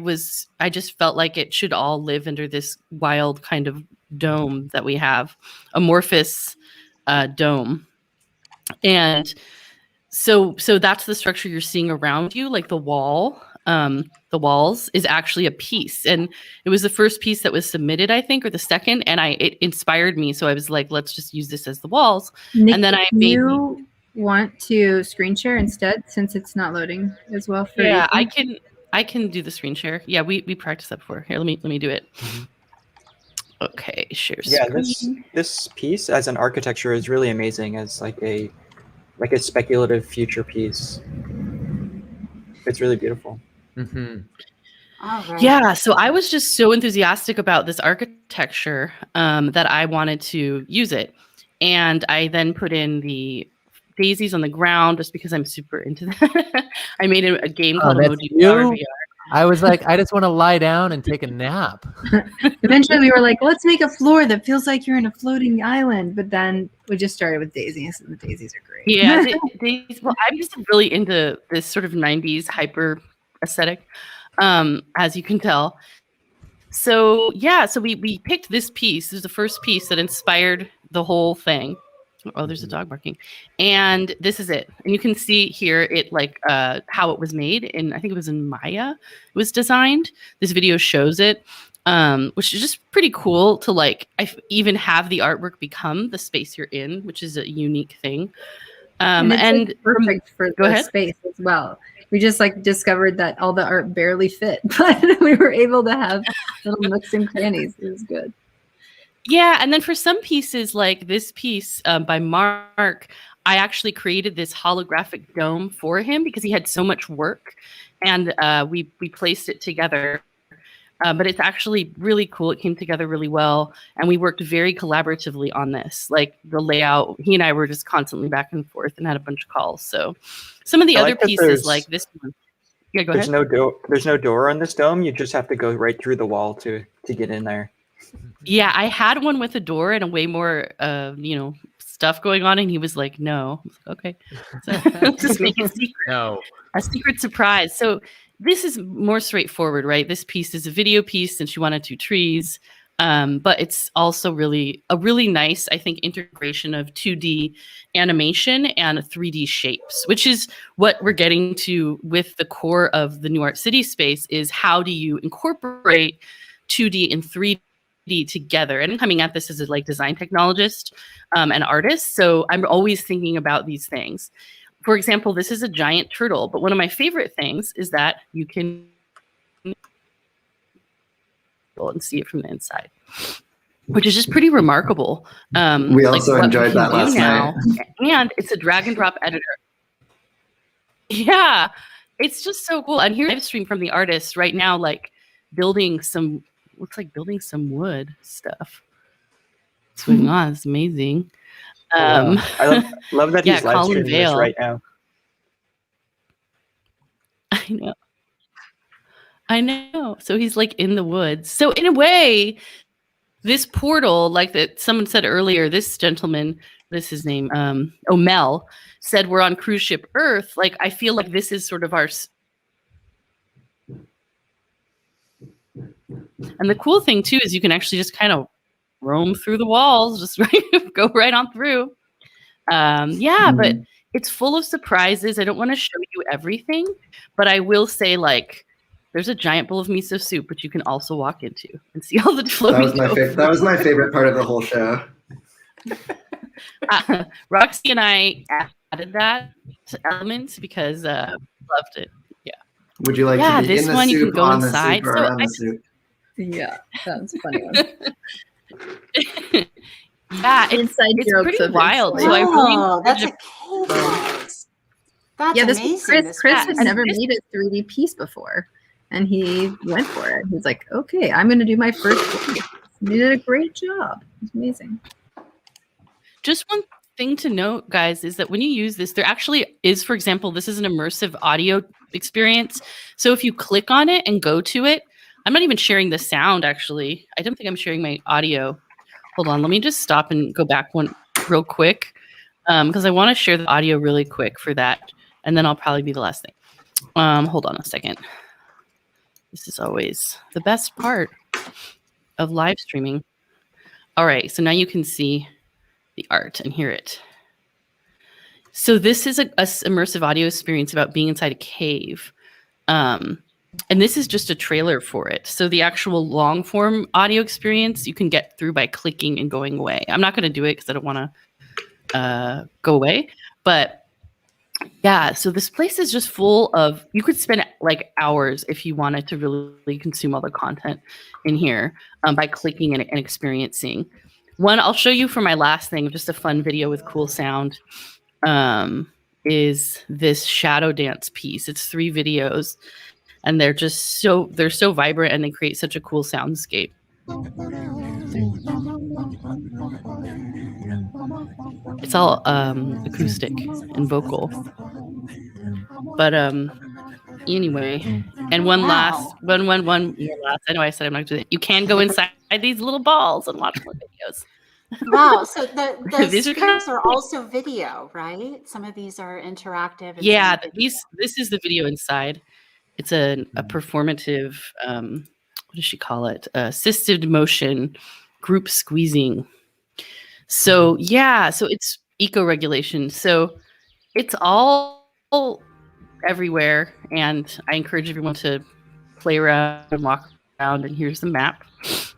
just felt like it should all live under this wild kind of dome that we have, amorphous dome. And so that's the structure you're seeing around you, like the wall. The walls is actually a piece, and it was the first piece that was submitted, I think, or the second, and it inspired me. So I was like, let's just use this as the walls. Nikki, and then I made. You want to screen share instead, since it's not loading as well for you? I can do the screen share. Yeah, we practiced that before. Here, let me do it. Okay, share screen. Yeah, this piece as an architecture is really amazing as like a speculative future piece. It's really beautiful. Mm-hmm. All right. Yeah, so I was just so enthusiastic about this architecture that I wanted to use it. And I then put in the daisies on the ground just because I'm super into that. I made a game called Emoji VR. I was like, I just want to lie down and take a nap. Eventually we were like, let's make a floor that feels like you're in a floating island. But then we just started with daisies, and the daisies are great. Yeah, well, I'm just really into this sort of 90s hyper aesthetic, as you can tell. So yeah, so we picked this piece. This is the first piece that inspired the whole thing. Oh, there's a dog barking. And this is it. And you can see here it how it was made in, I think it was in Maya. It was designed. This video shows it, which is just pretty cool to even have the artwork become the space you're in, which is a unique thing. And perfect for the space as well. We just discovered that all the art barely fit, but we were able to have little nooks and crannies. It was good. Yeah, and then for some pieces like this piece by Mark, I actually created this holographic dome for him because he had so much work, and we placed it together. But it's actually really cool. It came together really well, and we worked very collaboratively on this. Like the layout, he and I were just constantly back and forth and had a bunch of calls. So some of the other pieces, like this one. Yeah, go ahead. There's no door on this dome. You just have to go right through the wall to get in there. Yeah, I had one with a door and a way more, stuff going on, and he was like, "No." I was like, okay, so, just make it secret. No, a secret surprise. So this is more straightforward, right? This piece is a video piece, and she wanted 2 trees, but it's also a really nice, I think, integration of 2D animation and 3D shapes, which is what we're getting to with the core of the New Art City space. Is how do you incorporate 2D and 3D together? And I'm coming at this as a design technologist and artist, so I'm always thinking about these things. For example, this is a giant turtle, but one of my favorite things is that you can and see it from the inside, which is just pretty remarkable. We also enjoyed that last night. And it's a drag and drop editor. Yeah, it's just so cool. And here's a live stream from the artist right now, building some, looks like building some wood stuff. What's going on? It's amazing. I love that he's live streaming this right now. I know. So he's in the woods. So in a way, this portal, that someone said earlier, this gentleman, this is his name, Mel, said we're on cruise ship Earth. I feel like this is sort of our. And the cool thing too is you can actually just kind of roam through the walls, just go right on through. But it's full of surprises. I don't want to show you everything, but I will say there's a giant bowl of miso soup, which you can also walk into and see all the floating. That was my favorite part of the whole show. Roxy and I added that element because loved it. Yeah. Would you like to be this in the one soup, you can go on inside. the soup, or around the soup? Yeah, sounds funny. Yeah, it's pretty wild. So that's a cake. That's amazing. Chris had never made a 3D piece before, and he went for it. He's like, "Okay, I'm going to do my first one." He did a great job. It's amazing. Just one thing to note, guys, is that when you use this, there actually is, for example, this is an immersive audio experience. So if you click on it and go to it, I'm not even sharing the sound, actually. I don't think I'm sharing my audio. Hold on, let me just stop and go back one real quick because I want to share the audio really quick for that, and then I'll probably be the last thing. Hold on a second. This is always the best part of live streaming. All right, so now you can see the art and hear it. So this is a immersive audio experience about being inside a cave. And this is just a trailer for it. So the actual long form audio experience you can get through by clicking and going away. I'm not going to do it because I don't want to go away. But yeah, so this place is just full of, you could spend hours if you wanted to really consume all the content in here by clicking and experiencing. One, I'll show you for my last thing, just a fun video with cool sound, is this shadow dance piece. It's 3 videos. And they're just so vibrant, and they create such a cool soundscape. It's all acoustic and vocal. But anyway, and one last. I know I said I'm not doing it. You can go inside these little balls and watch more videos. Wow. So the these are also video, right? Some of these are interactive. Yeah, this is the video inside. It's a performative, what does she call it? Assisted motion group squeezing. So yeah, so it's eco-regulation. So it's all everywhere. And I encourage everyone to play around and walk around. And here's the map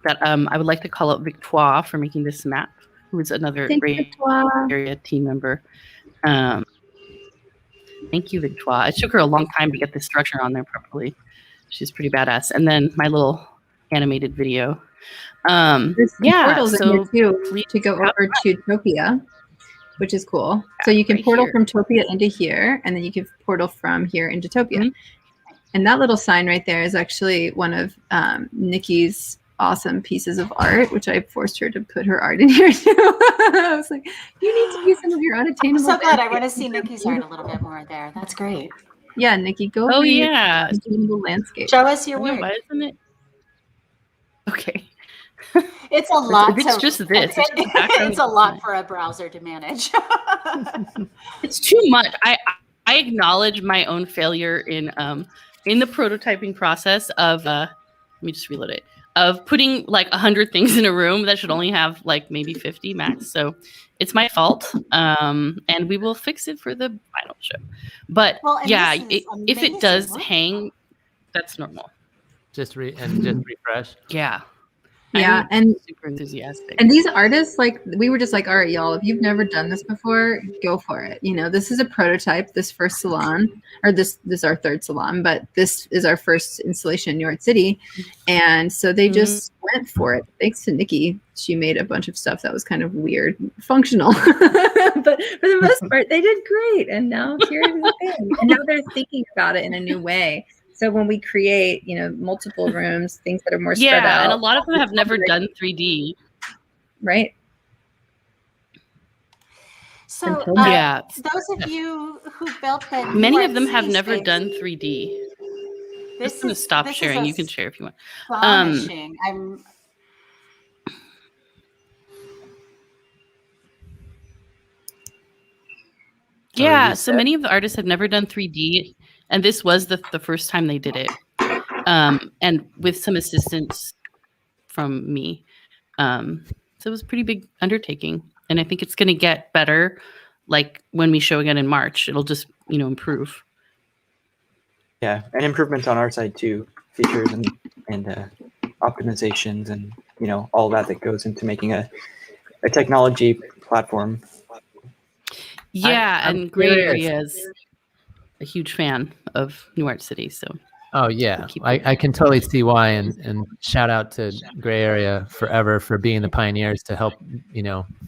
that I would like to call out Victoire for making this map, who is another great area team member. Thank you, Victoire. It took her a long time to get the structure on there properly. She's pretty badass. And then my little animated video. There's some portals in here too to go over to Topia. which is cool. So you can right portal here. from Topia into here, and then you can portal from here into Topia. Mm-hmm. And that little sign right there is actually one of Nikki's awesome pieces of art, which I forced her to put her art in here too. I was like, you need to do some of your I'm unattainable. so glad. I want to see Nikki's art a little bit more there. That's great. Yeah, Nikki, go Oh over your yeah. unattainable landscape. Show us your I know, work. why isn't it? Okay. It's a lot. It's just this. It's a lot for a browser to manage. It's too much. I acknowledge my own failure in the prototyping process of let me just reload it, of putting like 100 things in a room that should only have like maybe 50 max. So it's my fault, and we will fix it for the final show. But yeah, if it does hang, that's normal. Just refresh. Yeah. Yeah, I'm and super enthusiastic. And these artists, like, we were just like, all right, y'all, if you've never done this before, go for it. You know, this is a prototype, this first salon, or this is our third salon, but this is our first installation in New York City. And so they just went for it. Thanks to Nikki, she made a bunch of stuff that was kind of weird, functional. But for the most part, they did great. And now here's the thing. And now they're thinking about it in a new way. So when we create, you know, multiple rooms, things that are more spread out. Yeah, and a lot of them have never done 3D. Right. So yeah, those of you who built the many of them have never done 3D. This I'm going to stop sharing. You can share if you want. Astonishing. Yeah, so many of the artists have never done 3D, and this was the first time they did it, and with some assistance from me. So it was a pretty big undertaking, and I think it's going to get better. Like when we show again in March, it'll just improve. Yeah, and improvements on our side too, features and optimizations, and all that goes into making a technology platform. Yeah, and Gray Area is a huge fan of New Art City, so. Oh yeah, I can totally see why, and shout out to Gray Area forever for being the pioneers to help,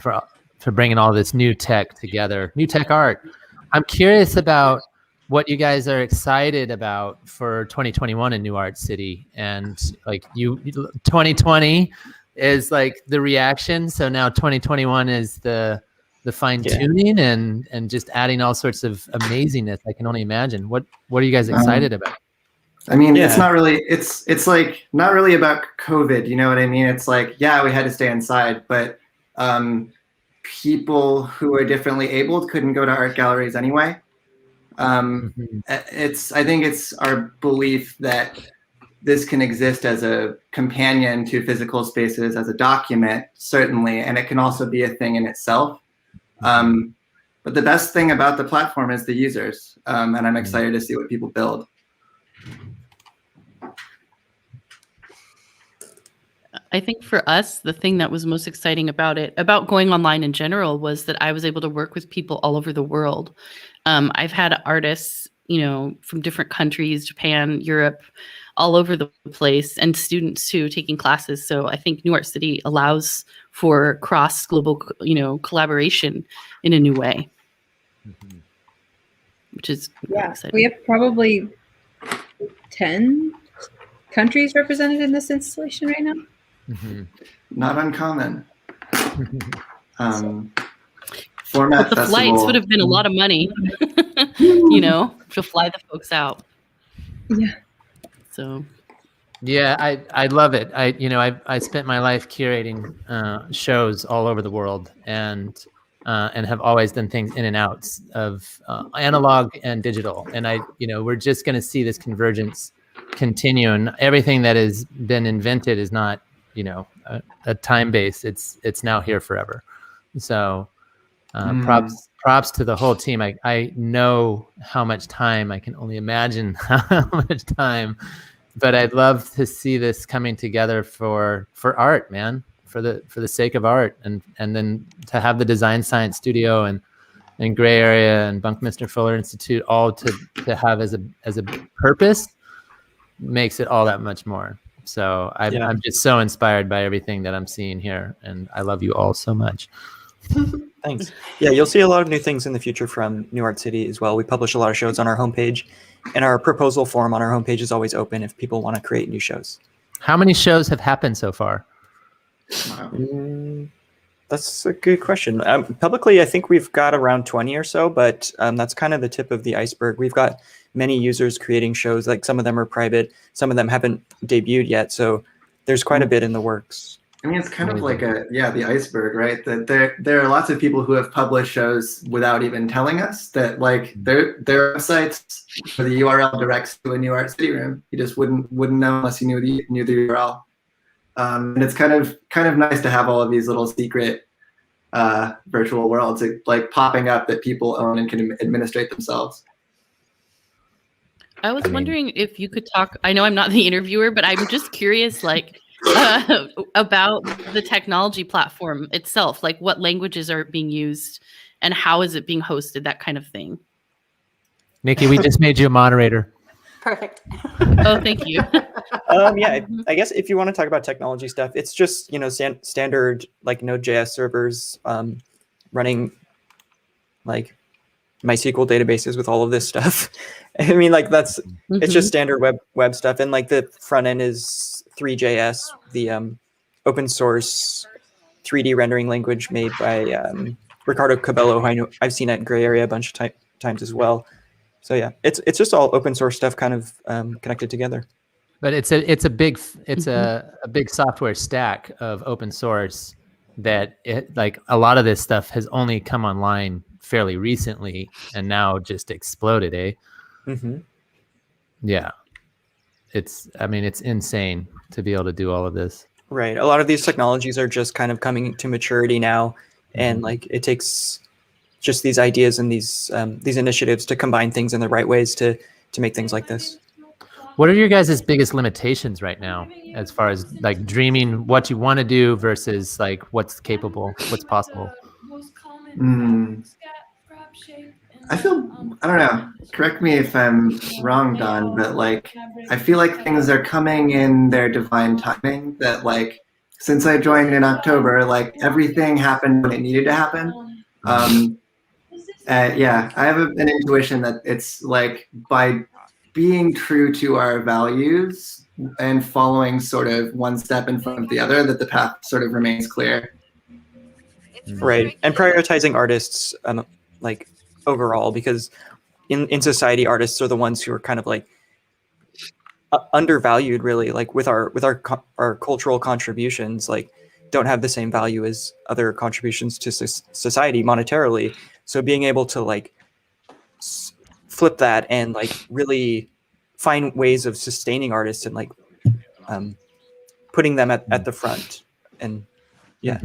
for bringing all this new tech together, new tech art. I'm curious about what you guys are excited about for 2021 in New Art City, and like 2020 is like the reaction, so now 2021 is the fine tuning and just adding all sorts of amazingness. I can only imagine. What are you guys excited about? I mean, it's not really, it's like not really about COVID. You know what I mean? It's like, yeah, we had to stay inside, but people who are differently abled couldn't go to art galleries anyway. I think it's our belief that this can exist as a companion to physical spaces, as a document, certainly, and it can also be a thing in itself. But the best thing about the platform is the users, and I'm excited to see what people build. I think for us, the thing that was most exciting about going online in general, was that I was able to work with people all over the world. I've had artists, from different countries, Japan, Europe, all over the place, and students too, taking classes. So I think New Art City allows for cross global, collaboration in a new way, which is exciting. We have probably 10 countries represented in this installation right now. Not uncommon. But the flights would have been a lot of money, to fly the folks out. Yeah. So. Yeah, I love it. I spent my life curating shows all over the world, and have always done things in and outs of analog and digital. And we're just going to see this convergence continue, and everything that has been invented is not a time base. It's now here forever. So props to the whole team. I know how much time, I can only imagine how much time, but I'd love to see this coming together for art, man, for the sake of art, and then to have the Design Science Studio and Gray Area and Buckminster Fuller Institute all to have as a purpose makes it all that much more. So I'm just so inspired by everything that I'm seeing here, and I love you all so much. Thanks. Yeah, you'll see a lot of new things in the future from New Art City as well. We publish a lot of shows on our homepage, and our proposal form on our homepage is always open if people want to create new shows. How many shows have happened so far? That's a good question. Publicly, I think we've got around 20 or so, but that's kind of the tip of the iceberg. We've got many users creating shows. Like some of them are private, some of them haven't debuted yet. So there's quite a bit in the works. I mean, it's kind of like the iceberg, right? That there are lots of people who have published shows without even telling us that, like, their websites, where the URL directs to a New Art City room. You just wouldn't know unless you knew the URL. And it's kind of nice to have all of these little secret virtual worlds like popping up that people own and can administrate themselves. I was wondering if you could talk. I know I'm not the interviewer, but I'm just curious, like, about the technology platform itself. Like, what languages are being used, and how is it being hosted? That kind of thing. Nikki, we just made you a moderator. Perfect. Oh, thank you. Yeah, I guess if you want to talk about technology stuff, it's just, you know, standard like Node.js servers running like MySQL databases with all of this stuff. I mean, like that's it's just standard web stuff, and like the front end is 3JS, the open source 3D rendering language made by Ricardo Cabello, who I've seen at Gray Area a bunch of times as well. So yeah, it's just all open source stuff kind of connected together. But it's a big software stack of open source that like a lot of this stuff has only come online fairly recently and now just exploded, eh? Yeah. It's insane to be able to do all of this. Right. A lot of these technologies are just kind of coming to maturity now, and like it takes just these ideas and these initiatives to combine things in the right ways to make things like this. What are your guys' biggest limitations right now, as far as like dreaming what you want to do versus like what's capable, what's possible? I don't know, correct me if I'm wrong, Don, but like, I feel like things are coming in their divine timing, that like, since I joined in October, like everything happened when it needed to happen. Yeah, I have an intuition that it's like by being true to our values and following sort of one step in front of the other, that the path sort of remains clear. Right, and prioritizing artists like overall, because in society, artists are the ones who are kind of like undervalued, really, like with our cultural contributions, like don't have the same value as other contributions to society monetarily. So being able to like flip that and like really find ways of sustaining artists and like putting them at the front, and yeah.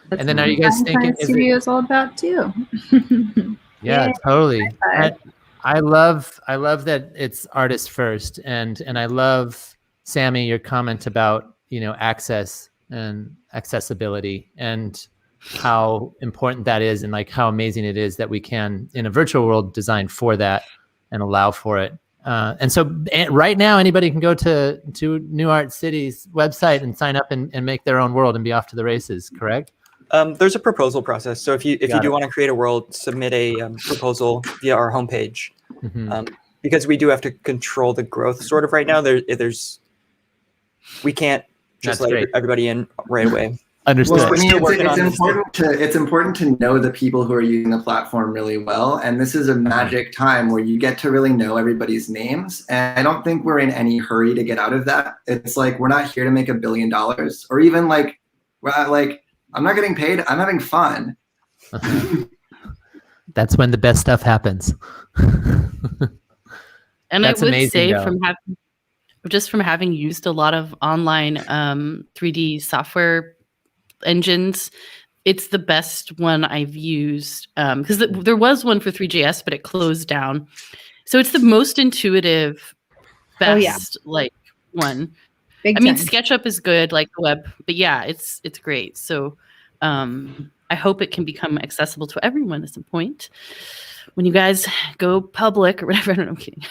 That's and then are you guys thinking studio is all about too? Yeah, totally. I love that it's artist first, and I love, Sammy, your comment about, you know, access and accessibility and how important that is, and like how amazing it is that we can, in a virtual world, design for that and allow for it. And so right now, anybody can go to New Art City's website and sign up and make their own world and be off to the races, correct? There's a proposal process. So if you do want to create a world, submit a proposal via our homepage. Because we do have to control the growth sort of right now. We can't just let everybody in right away. Understood. Well, I mean, it's important to know the people who are using the platform really well, and this is a magic time where you get to really know everybody's names. And I don't think we're in any hurry to get out of that. It's like we're not here to make $1 billion, or even like I'm not getting paid. I'm having fun. That's when the best stuff happens. And That's I would amazing, say though. from having used a lot of online 3D software engines, it's the best one I've used, because there was one for 3JS, but it closed down. So it's the most intuitive, best like one. I mean, SketchUp is good, like the web, but yeah, it's great. So I hope it can become accessible to everyone at some point when you guys go public or whatever. I'm kidding.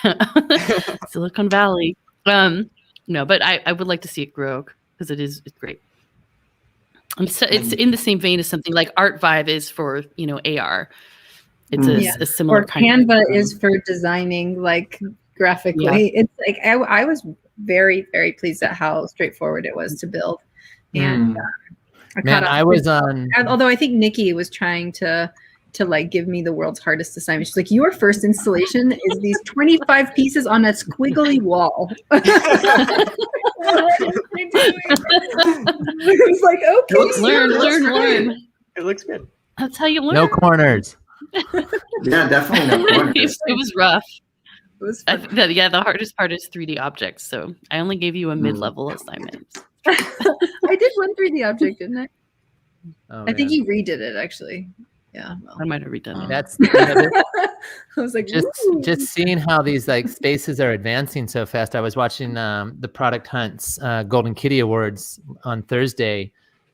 Silicon Valley. No, but I would like to see it grow because it's great. It's in the same vein as something like Art Vibe is for, AR. It's a similar or kind Canva of is for designing like graphically. Yeah. It's like I was very, very pleased at how straightforward it was to build. And Man, I was on. Although I think Nikki was trying to like give me the world's hardest assignment. She's like, your first installation is these 25 pieces on a squiggly wall. What am I doing? I was like, okay. Learn. It looks good. That's how you learn. No corners. Yeah, definitely no corners. It was rough. It was the hardest part is 3D objects. So I only gave you a mid-level assignment. I did one 3D object, didn't I? Oh, I think you redid it actually. Yeah, well. I might have redone it. That's I was like, just seeing how these like spaces are advancing so fast. I was watching the Product Hunt's Golden Kitty Awards on Thursday,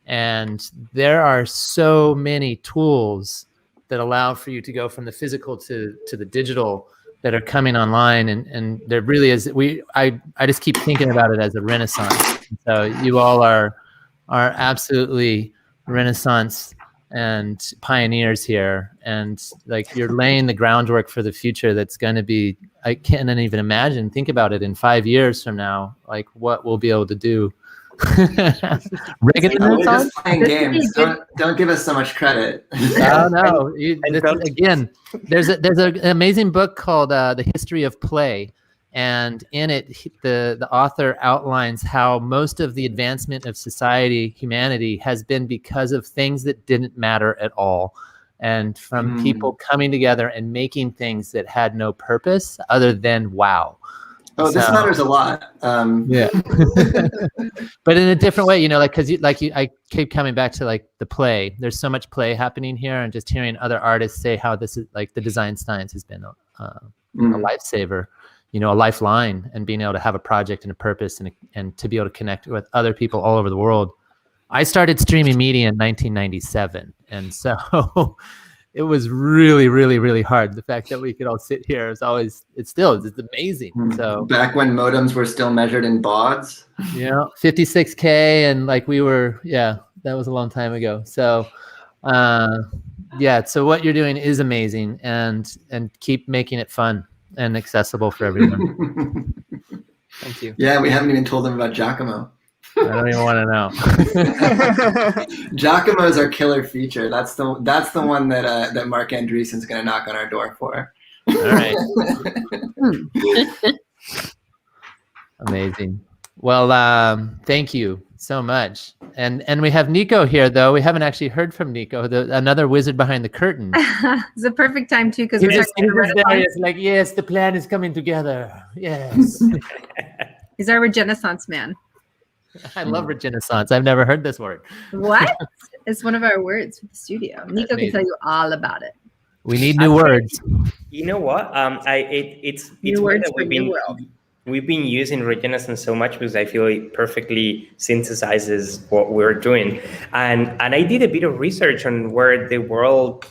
and there are so many tools that allow for you to go from the physical to the digital that are coming online, and there really is. I just keep thinking about it as a renaissance. So you all are absolutely Renaissance and pioneers here, and like you're laying the groundwork for the future that's going to be, I can't even imagine. Think about it in 5 years from now, like what we'll be able to do. We're just playing games. Don't give us so much credit. Oh no! Again, there's an amazing book called The History of Play, and in it, the author outlines how most of the advancement of society, humanity, has been because of things that didn't matter at all, and from people coming together and making things that had no purpose other than wow. Oh, this matters a lot. Yeah, but in a different way, I keep coming back to like the play. There's so much play happening here, and just hearing other artists say how this is like the design science has been a lifesaver, a lifeline, and being able to have a project and a purpose and to be able to connect with other people all over the world. I started streaming media in 1997, and so. It was really, really, really hard. The fact that we could all sit here is it's amazing. So back when modems were still measured in bauds. 56K, and like that was a long time ago. So, so what you're doing is amazing, and keep making it fun and accessible for everyone. Thank you. Yeah, we haven't even told them about Giacomo. I don't even want to know. Giacomo is our killer feature. That's the one that Mark Andreessen's going to knock on our door for. All right. Amazing. Well, thank you so much. And we have Nico here, though. We haven't actually heard from Nico, another wizard behind the curtain. It's a perfect time too, because it's like, yes, the plan is coming together. Yes. He's our Renaissance man. I love Renaissance. I've never heard this word. What? It's one of our words for the studio. Nico can tell you all about it. We need new words. You know what? It's new words for new world. We've been using Renaissance so much because I feel it perfectly synthesizes what we're doing. And I did a bit of research on where the word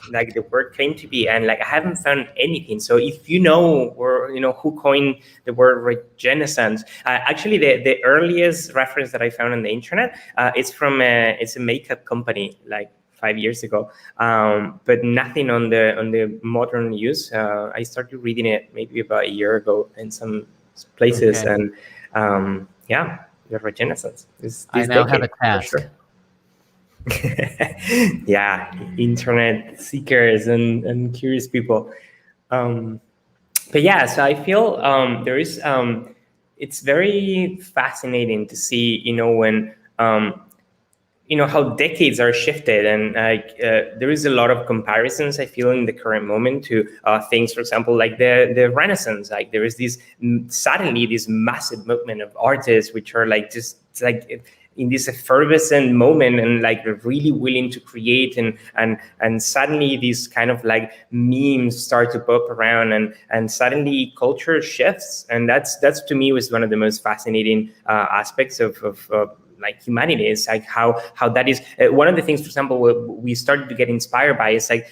came to be, and I haven't found anything. So if you know who coined the word Renaissance, actually the earliest reference that I found on the internet, it's a makeup company 5 years ago, but nothing on the modern use. I started reading it maybe about a year ago in some places, and the Renaissance. I now have a task. Yeah, internet seekers and curious people. But yeah, so I feel there is. It's very fascinating to see, when. How decades are shifted, and there is a lot of comparisons I feel in the current moment to things, for example, like the Renaissance. There is suddenly this massive movement of artists which are in this effervescent moment, and really willing to create, and suddenly these kind of memes start to pop around, and suddenly culture shifts, and that's to me was one of the most fascinating aspects of like humanity. It's like how that is one of the things, for example, we started to get inspired by. It's like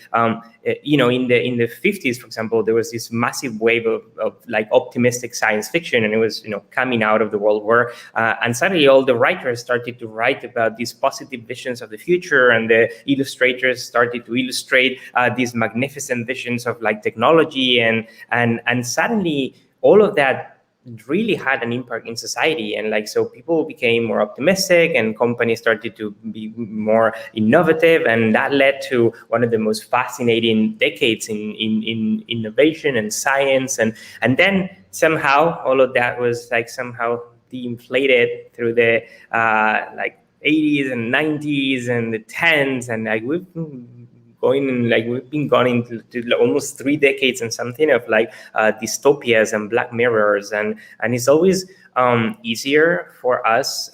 you know, in the 50s, for example, there was this massive wave of like optimistic science fiction, and it was, you know, coming out of the World War, and suddenly all the writers started to write about these positive visions of the future, and the illustrators started to illustrate these magnificent visions of like technology, and suddenly all of that really had an impact in society. And like, so people became more optimistic, and companies started to be more innovative, and that led to one of the most fascinating decades in innovation and science. And then somehow all of that was like somehow de-inflated through the like 80s and 90s and the 10s, and like we've been going into almost 3 decades and something of like dystopias and Black Mirrors, and it's always easier for us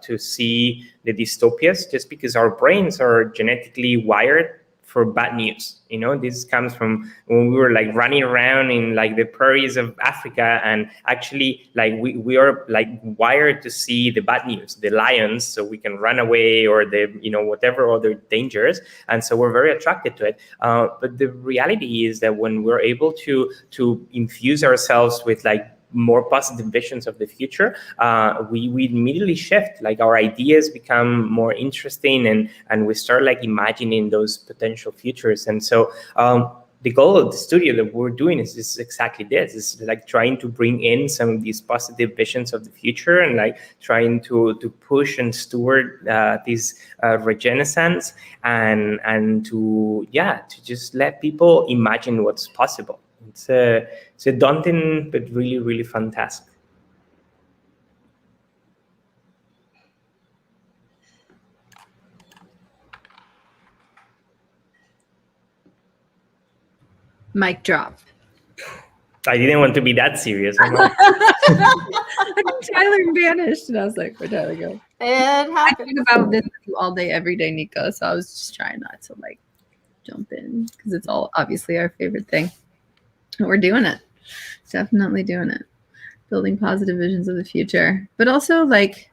to see the dystopias just because our brains are genetically wired for bad news. You know, this comes from when we were like running around in like the prairies of Africa, and actually like we are like wired to see the bad news, the lions, so we can run away, or the, you know, whatever other dangers, and so we're very attracted to it. But the reality is that when we're able to infuse ourselves with like more positive visions of the future, we immediately shift. Like our ideas become more interesting, and we start like imagining those potential futures. And so the goal of the studio that we're doing is exactly this: is like trying to bring in some of these positive visions of the future, and like trying to push and steward this regenesis, and to just let people imagine what's possible. It's a daunting but really, really fun task. Mic drop. I didn't want to be that serious. I think Tyler vanished, and I was like, where'd Tyler go? I think about this with you all day, every day, Nico. So I was just trying not to like jump in, because it's all obviously our favorite thing. And we're doing it. Definitely doing it. Building positive visions of the future. But also, like,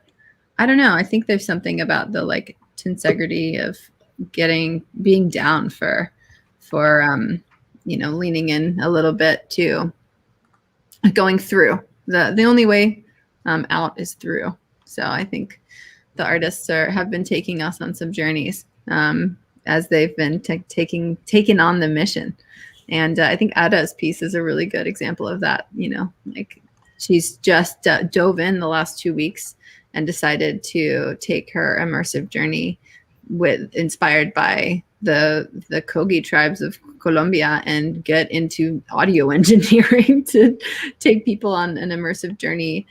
I don't know, I think there's something about the like tensegrity of being down for you know, leaning in a little bit to going through. The only way out is through. So I think the artists have been taking us on some journeys as they've been taking on the mission. And I think Ada's piece is a really good example of that. You know, like she's just dove in the last 2 weeks and decided to take her immersive journey inspired by the Kogi tribes of Colombia and get into audio engineering to take people on an immersive journey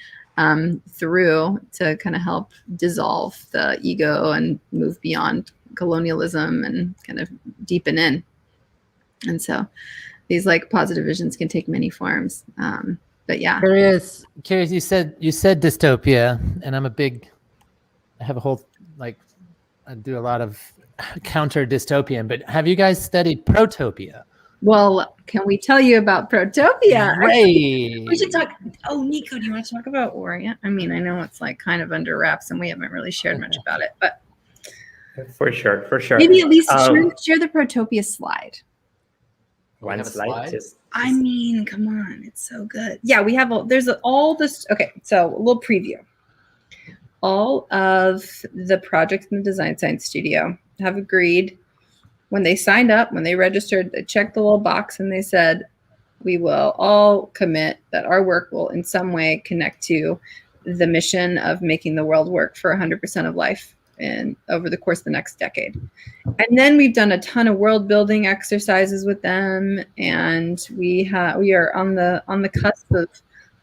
through to kind of help dissolve the ego and move beyond colonialism and kind of deepen in. And so these like positive visions can take many forms. But yeah. Curious, you said dystopia, and I have a whole, like, I do a lot of counter dystopian, but have you guys studied protopia? Well, can we tell you about protopia? Great. We should talk. Oh, Nico, do you want to talk about Orient? I mean, I know it's like kind of under wraps and we haven't really shared much about it, but for sure. Maybe at least share the protopia slide. One slide. I mean, come on, it's so good. Yeah, we have all this. Okay, so a little preview. All of the projects in the Design Science Studio have agreed, when they signed up, when they registered, they checked the little box and they said, we will all commit that our work will in some way connect to the mission of making the world work for 100% of life and over the course of the next decade. And then we've done a ton of world building exercises with them, and we are on the cusp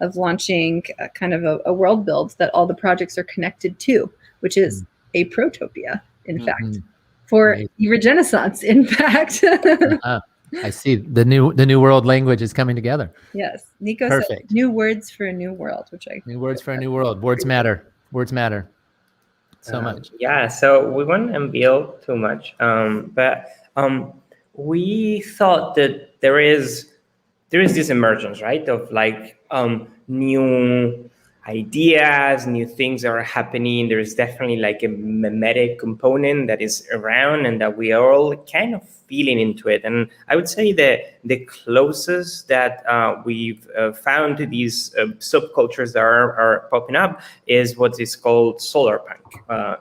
of launching a kind of a world build that all the projects are connected to, which is a protopia, in fact, for Regenesis, in fact. I see the new world language is coming together. Yes, Nico said new words for a new world, new words for a new world. Words matter. Words matter so much. Yeah, so we won't unveil too much, but we thought that there is this emergence, right, of like new ideas, new things are happening. There's definitely like a mimetic component that is around and that we are all kind of feeling into it. And I would say that the closest that we've found to these subcultures that are popping up is what is called solar punk.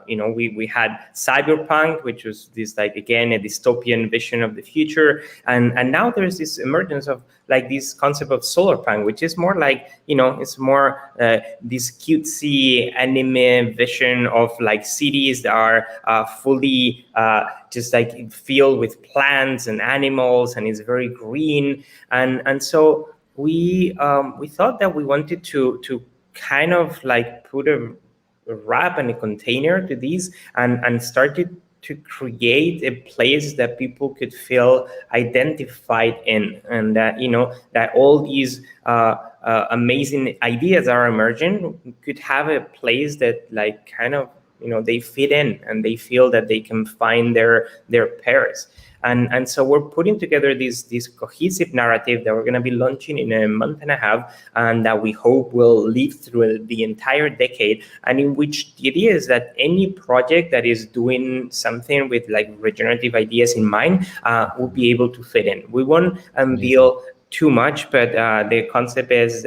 You know, we had cyberpunk, which was this, like, again, a dystopian vision of the future. And now there's this emergence of like this concept of solar punk, which is more like, you know, it's more this cutesy anime vision of like cities that are fully just like filled with plants and animals, and it's very green. And so we thought that we wanted to kind of like put a wrap and a container to these and started to create a place that people could feel identified in, and that, you know, that all these amazing ideas are emerging could have a place that like kind of, you know, they fit in and they feel that they can find their pairs. And so we're putting together this cohesive narrative that we're going to be launching in a month and a half, and that we hope will live through the entire decade, and in which the idea is that any project that is doing something with like regenerative ideas in mind will be able to fit in. We won't unveil too much, but the concept is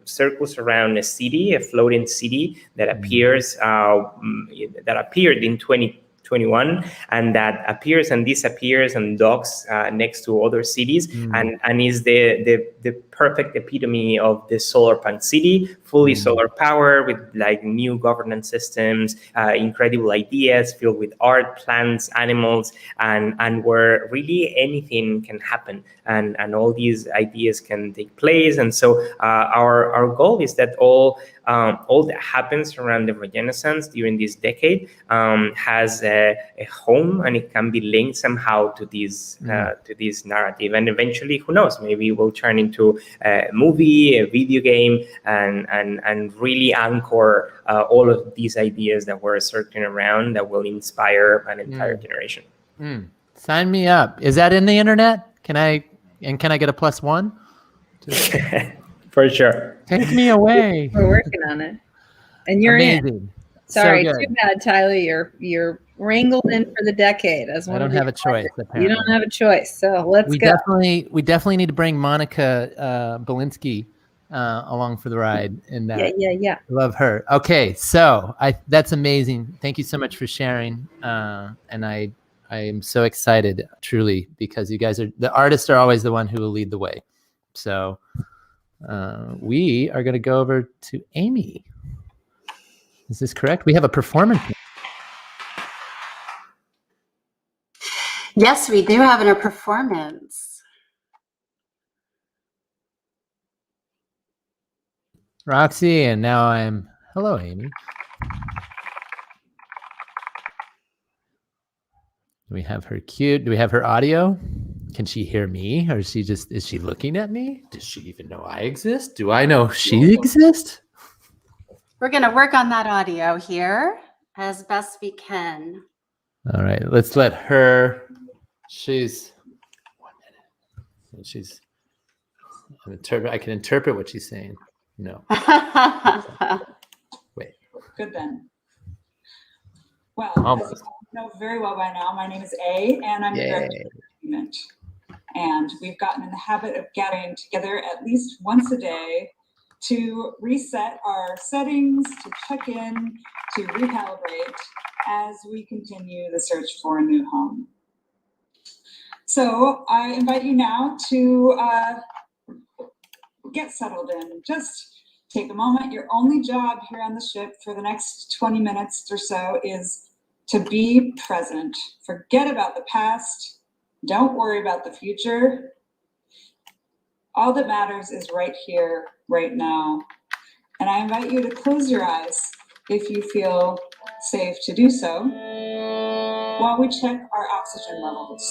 circles around a city, a floating city that appears that appeared in 2021, and that appears and disappears and docks next to other cities, and is the perfect epitome of the solar punk city, fully solar power, with like new governance systems, incredible ideas filled with art, plants, animals, and where really anything can happen, and all these ideas can take place. And so our goal is that all that happens around the Renaissance during this decade has a home, and it can be linked somehow to this narrative. And eventually, who knows, maybe it will turn into a movie, a video game, and really anchor all of these ideas that we're circling around that will inspire an entire generation. Sign me up. Is that in the internet? Can I get a +1? For sure. Take me away. We're working on it. And you're amazing. In. Sorry, so too bad, Tyler. You're wrangled in for the decade as one. I don't have a choice. Apparently. You don't have a choice. So let's go. We definitely need to bring Monica Belinsky along for the ride in that. Yeah. Love her. Okay, so that's amazing. Thank you so much for sharing. And I am so excited, truly, because you guys the artists are always the one who will lead the way. So we are going to go over to Amy. Is this correct? We have a performance. Yes, we do have a performance. Roxy, and now hello, Amy. Do we have her cute? Do we have her audio? Can she hear me? Or is she looking at me? Does she even know I exist? Do I know she exists? We're going to work on that audio here as best we can. All right, let's let her. She's 1 minute. She's. I can interpret what she's saying. No. Wait. Good then. Well, almost. As you know very well by now, my name is A, and I'm the director of Emergent. And we've gotten in the habit of getting together at least once a day to reset our settings, to check in, to recalibrate as we continue the search for a new home. So I invite you now to get settled in. Just take a moment. Your only job here on the ship for the next 20 minutes or so is to be present. Forget about the past. Don't worry about the future. All that matters is right here, right now. And I invite you to close your eyes if you feel safe to do so while we check our oxygen levels.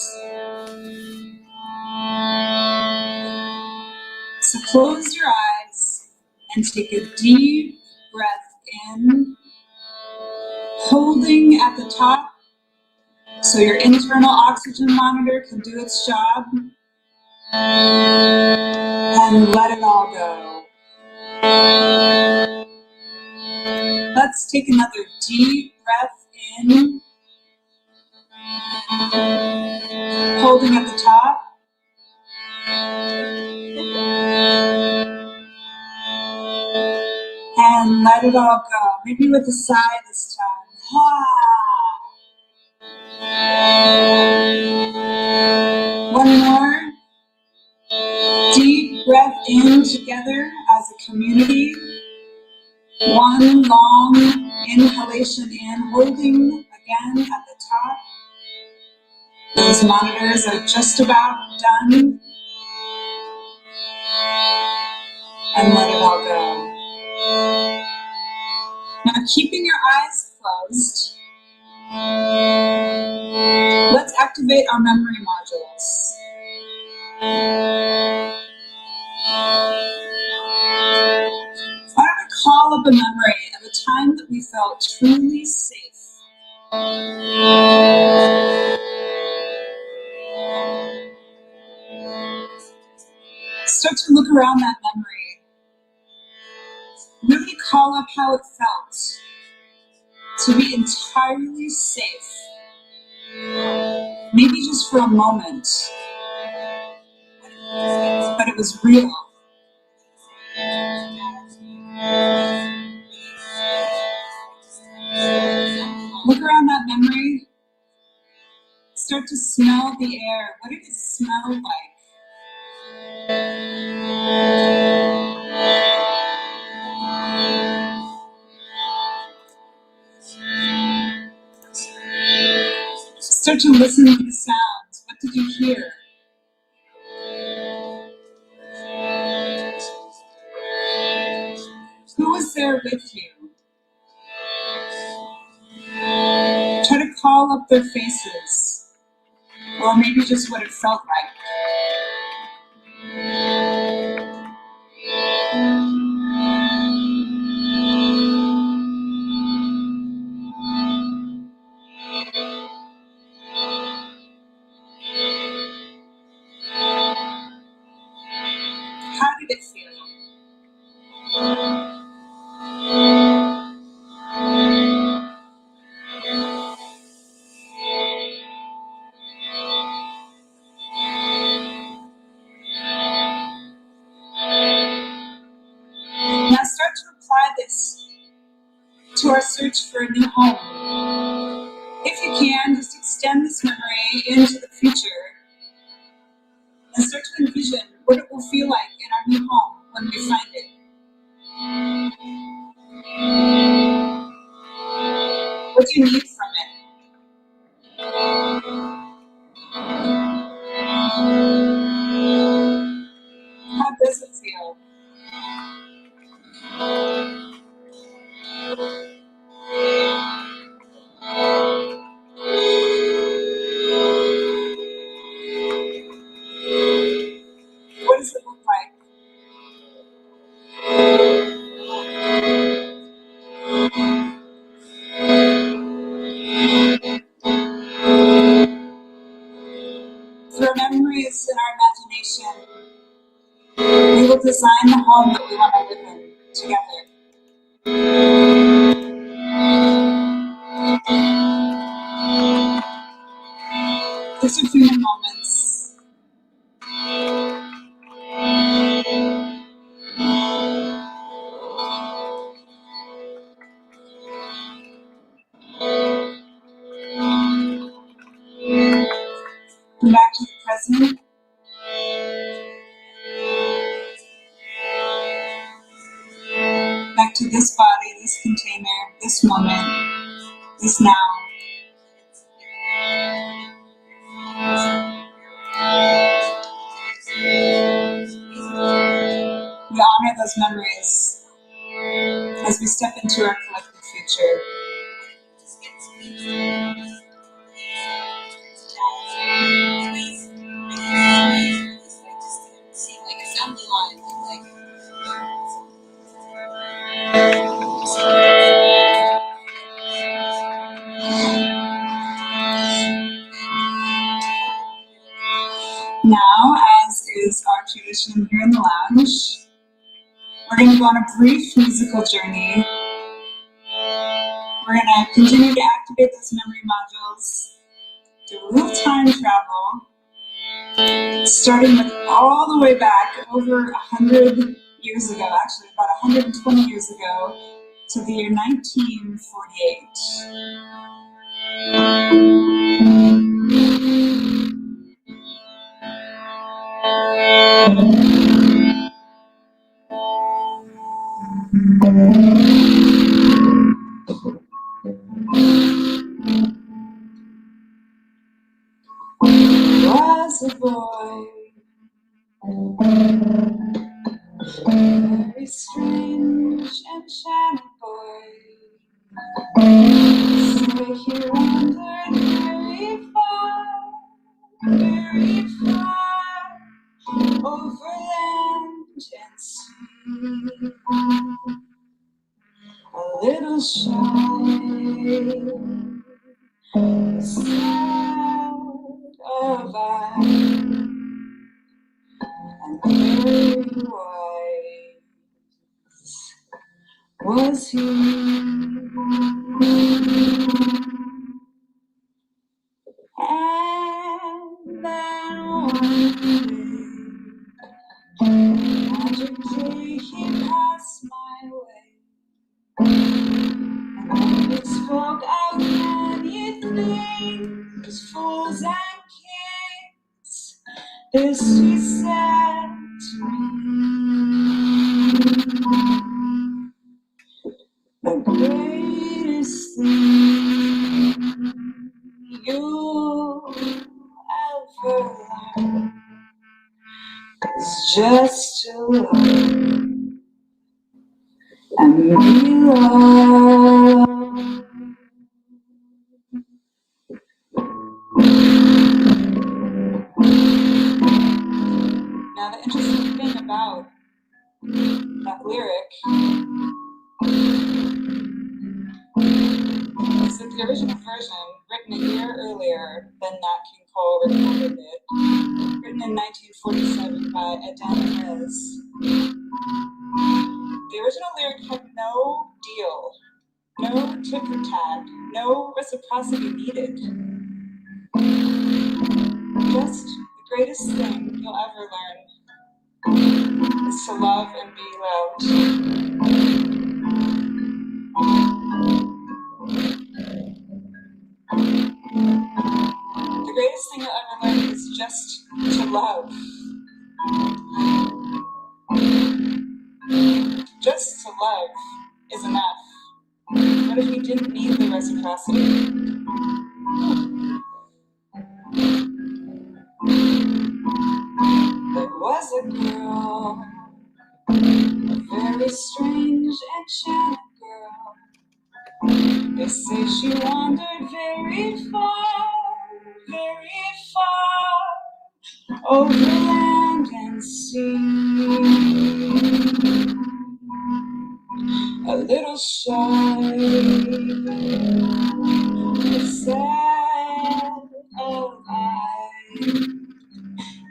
So close your eyes and take a deep breath in, holding at the top so your internal oxygen monitor can do its job. And let it all go. Let's take another deep breath in, holding at the top. And let it all go, maybe with a sigh this time. One more. Deep breath in together as a community. One long inhalation in, holding again at the top. Those monitors are just about done. And let it all go. Now, keeping your eyes closed, let's activate our memory modules. Why don't we call up a memory of a time that we felt truly safe? Start to look around that memory. Really call up how it felt to be entirely safe. Maybe just for a moment. But it was real. Look around that memory. Start to smell the air. What did it smell like? Start to listen to the sounds. What did you hear? Who was there with you? Try to call up their faces, or maybe just what it felt like. How did it feel? Now start to apply this to our search for a new home. If you can, just extend this memory into the future and start to envision what it will feel like in our new home when we find it. What do you need from it? How does it feel? What does it look like? Through memories in our imagination, we will design the home that we want to live in together. Just a few more moments. Come back to the present. Back to this body, this container, this moment, this now. We honor those memories as we step into our collective future. Now, as is our tradition here in the lounge, we're going to go on a brief musical journey We're gonna continue to activate those memory modules, do a little time travel, starting with all the way back over 100 years ago, actually about 120 years ago, to the year 1948. Was a boy, very strange enchanted boy. So he wandered very far, over land and sea. A little shy, sad of eye, and very wise was he. And then one day, magically he passed my way, and he spoke of many things, fools and kings. This he said to me: the greatest thing you'll ever learn is just to love and be loved. Now, the interesting thing about that lyric is that the original version, written a year earlier than Nat King Cole recorded it, written in 1947 by Adam Rez, the original lyric had no deal, no tit for tat, no reciprocity needed. Just the greatest thing you'll ever learn is to love and be loved. The greatest thing you'll ever learn is just to love. Just to love is enough. What if we didn't need the reciprocity? There was a girl, a very strange enchanted girl. They say she wandered very far, over land and sea. A little shy, sad of eye,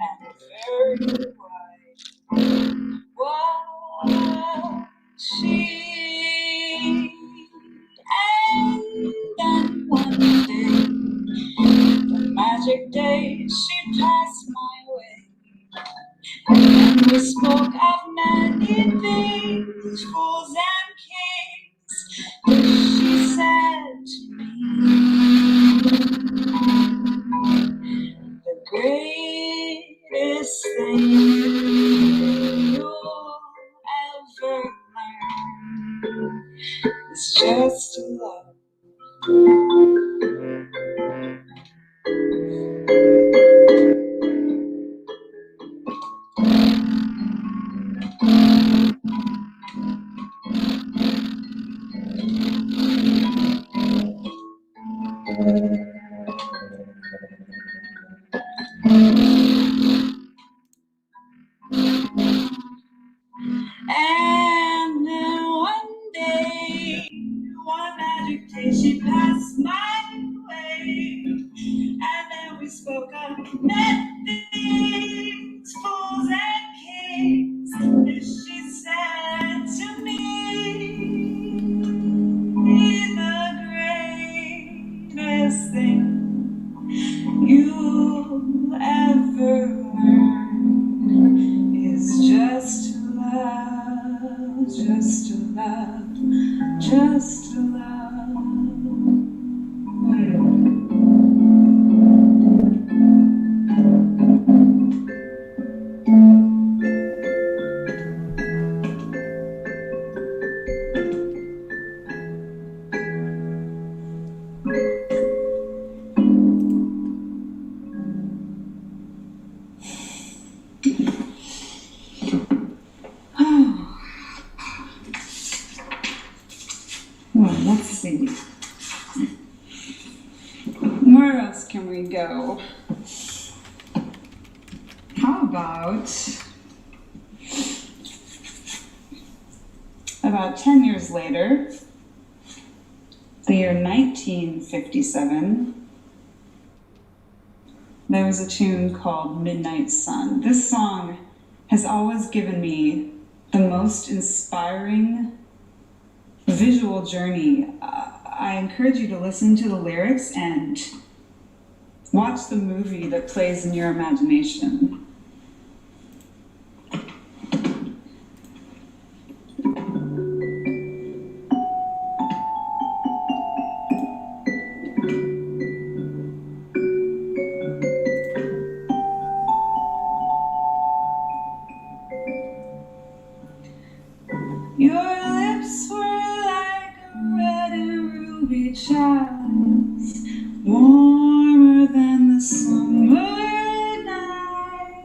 and very wise was she. And then one day, the magic day, she passed my way. And then we spoke of many things, fools and kings. This she said to me: the greatest thing you'll ever learn is just to love. And then one day, one magic day, she passed my way. And then we spoke of many things, fools and kings. This she said to me: the you'll ever learn is just to love, just to love, just to love. Well, let's see. Where else can we go? How about 10 years later, the year 1957, there was a tune called Midnight Sun. This song has always given me the most inspiring visual journey. I encourage you to listen to the lyrics and watch the movie that plays in your imagination. Your lips were like a red and ruby chalice, warmer than the summer night.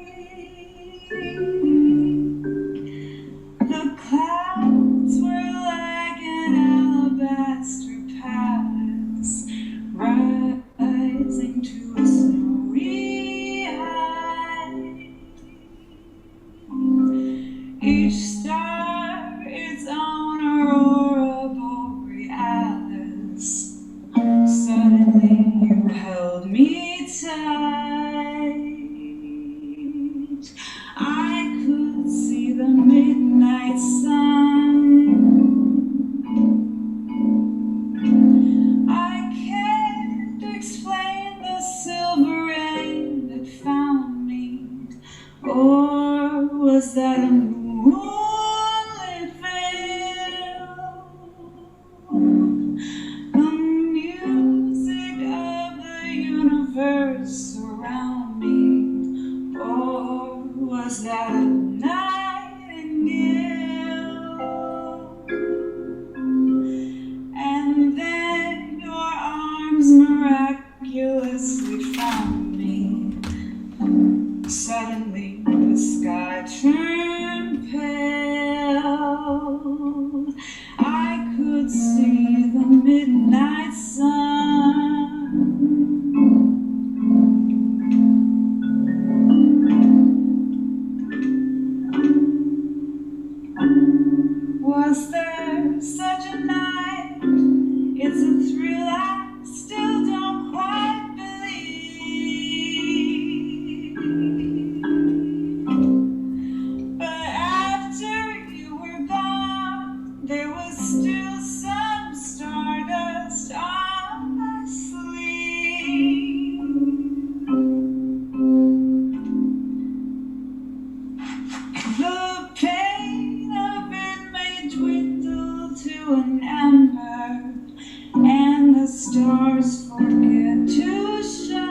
The clouds were like an alabaster palace, rising to a snowy height. Each star its own aurora borealis. Suddenly you held me tight. I could see the midnight sun. I can't explain the silver rain that found me. Or was that a moonlit veil? The music of the universe around me. Or was that a nightingale? And then your arms miraculously found me. Suddenly the sky turned pale. I could see the midnight sun. Was there such a night? It's a thrill I still don't quite believe. But after you were gone, there was still some stardust on my sleeve. The pain of it may dwindle to an ember, and the stars forget to shine.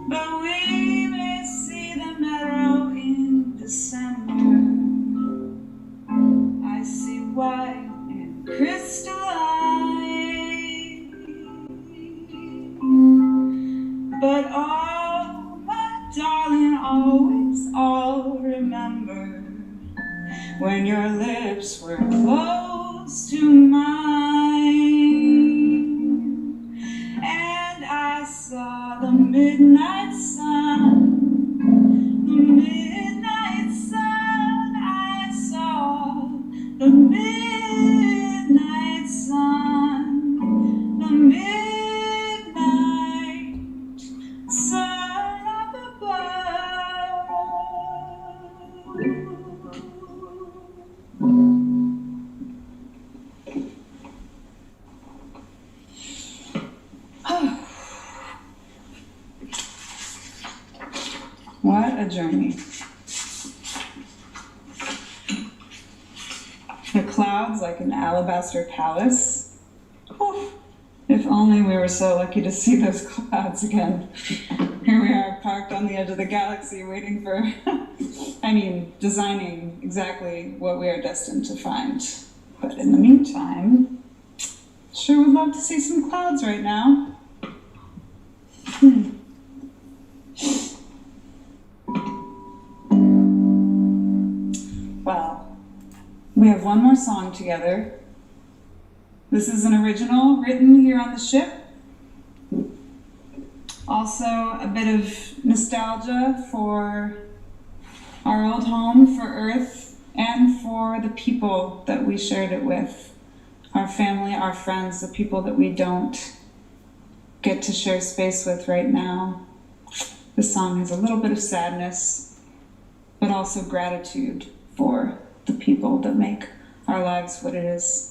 But we may see the meadow in December. I see white and crystalline. But oh, my darling, always I'll remember when your lips were close to mine, and I saw the midnight sun, the midnight sun, I saw the midnight sun, the midnight sun up above. a journey. The clouds like an alabaster palace. Oof. If only we were so lucky to see those clouds again. Here we are, parked on the edge of the galaxy, waiting for, designing exactly what we are destined to find. But in the meantime, sure would love to see some clouds right now. Well, we have one more song together. This is an original written here on the ship. Also a bit of nostalgia for our old home, for Earth, and for the people that we shared it with. Our family, our friends, the people that we don't get to share space with right now. This song has a little bit of sadness, but also gratitude for the people that make our lives what it is.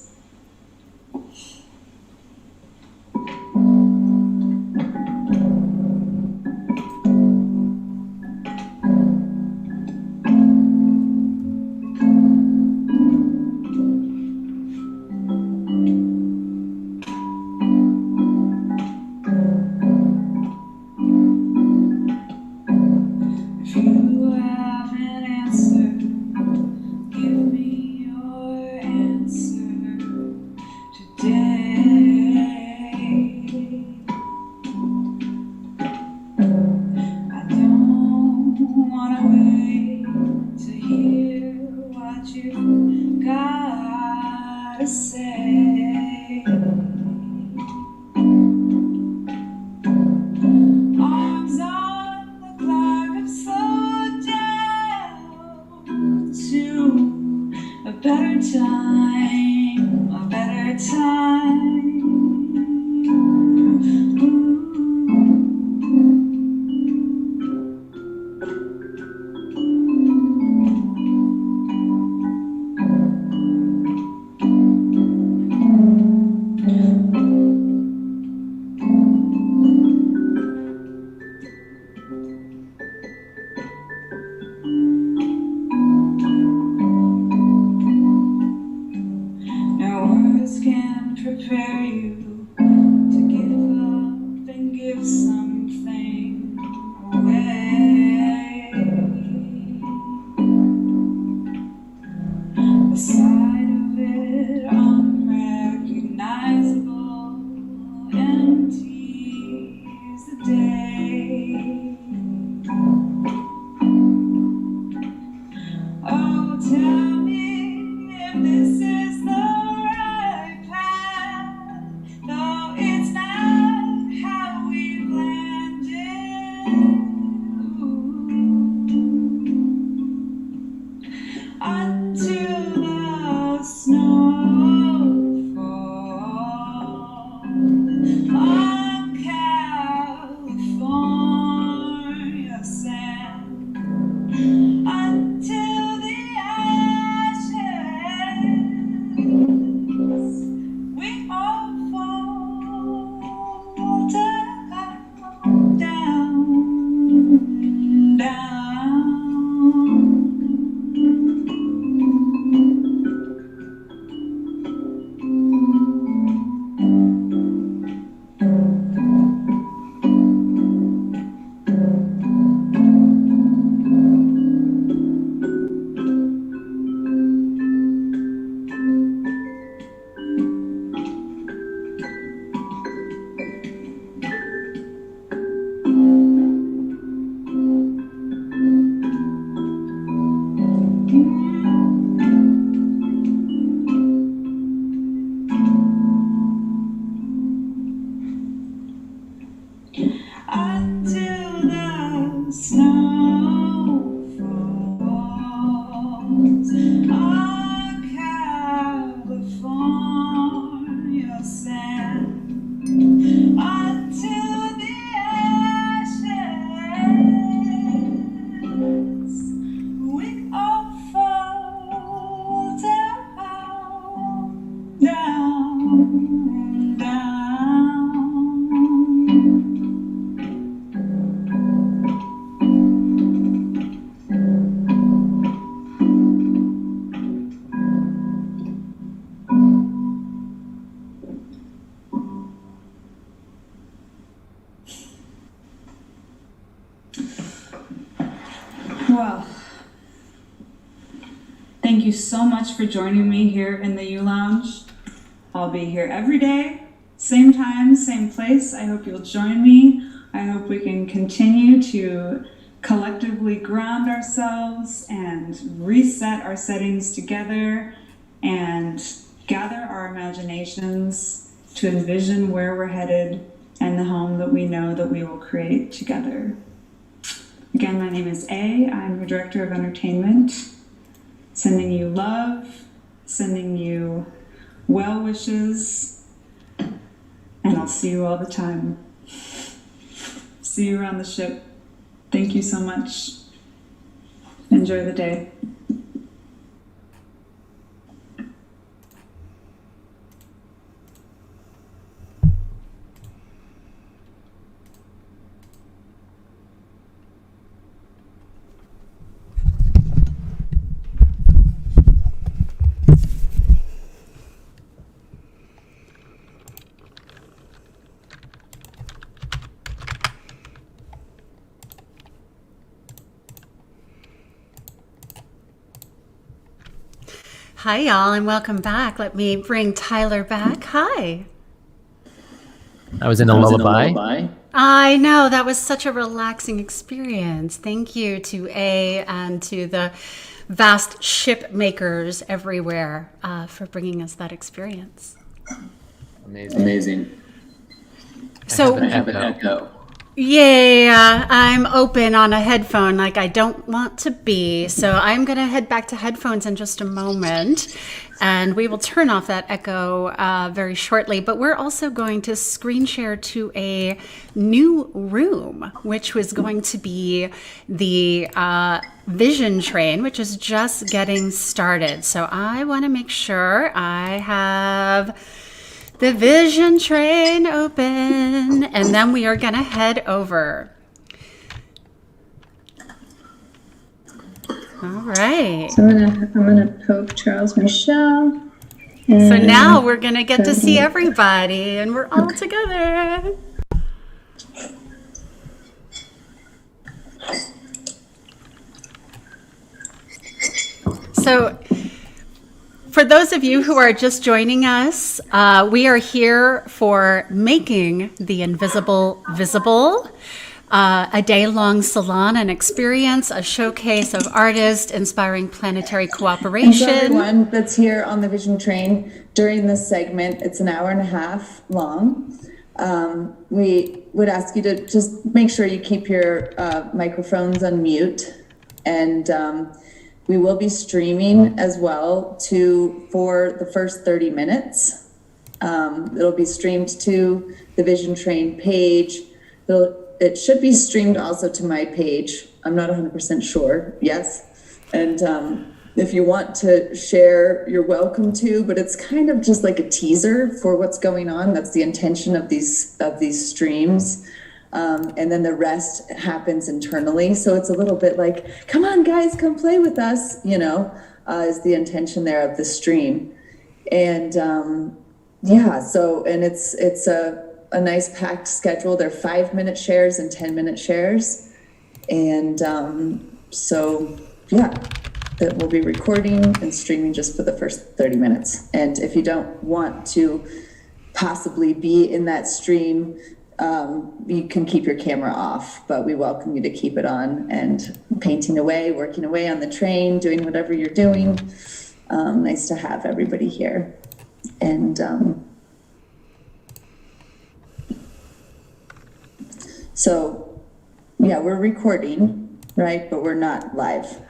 Well, thank you so much for joining me here in the U Lounge. I'll be here every day, same time, same place. I hope you'll join me. I hope we can continue to collectively ground ourselves and reset our settings together and gather our imaginations to envision where we're headed and the home that we know that we will create together. Again, my name is A. I'm the Director of Entertainment. Sending you love, sending you well wishes, and I'll see you all the time. See you around the ship. Thank you so much. Enjoy the day. Hi, y'all, and welcome back. Let me bring Tyler back. Hi. I was in a lullaby. I know, that was such a relaxing experience. Thank you to A and to the vast ship makers everywhere for bringing us that experience. Amazing. So I have an echo. Yeah, I'm open on a headphone like I don't want to be. So I'm going to head back to headphones in just a moment, and we will turn off that echo very shortly. But we're also going to screen share to a new room, which was going to be the vision train, which is just getting started. So I want to make sure I have the vision train open, and then we are gonna head over. All right. So I'm gonna poke Charles Michel. So now we're gonna get to see everybody, and we're all together. So, for those of you who are just joining us, we are here for Making the Invisible Visible, a day-long salon and experience, a showcase of artists inspiring planetary cooperation. And for everyone that's here on the Vision Train during this segment, it's an hour and a half long. We would ask you to just make sure you keep your microphones on mute, and we will be streaming as well for the first 30 minutes. It'll be streamed to the Vision Train page. It should be streamed also to my page. I'm not 100% sure. Yes. And if you want to share, you're welcome to, but it's kind of just like a teaser for what's going on. That's the intention of these streams. And then the rest happens internally. So it's a little bit like, come on guys, come play with us, is the intention there of the stream. And yeah, so, and it's a nice packed schedule. They're 5-minute shares and 10-minute shares. And so yeah, that we'll be recording and streaming just for the first 30 minutes. And if you don't want to possibly be in that stream, you can keep your camera off, but we welcome you to keep it on and painting away, working away on the train, doing whatever you're doing. Nice to have everybody here. And so, yeah, we're recording, right? But we're not live.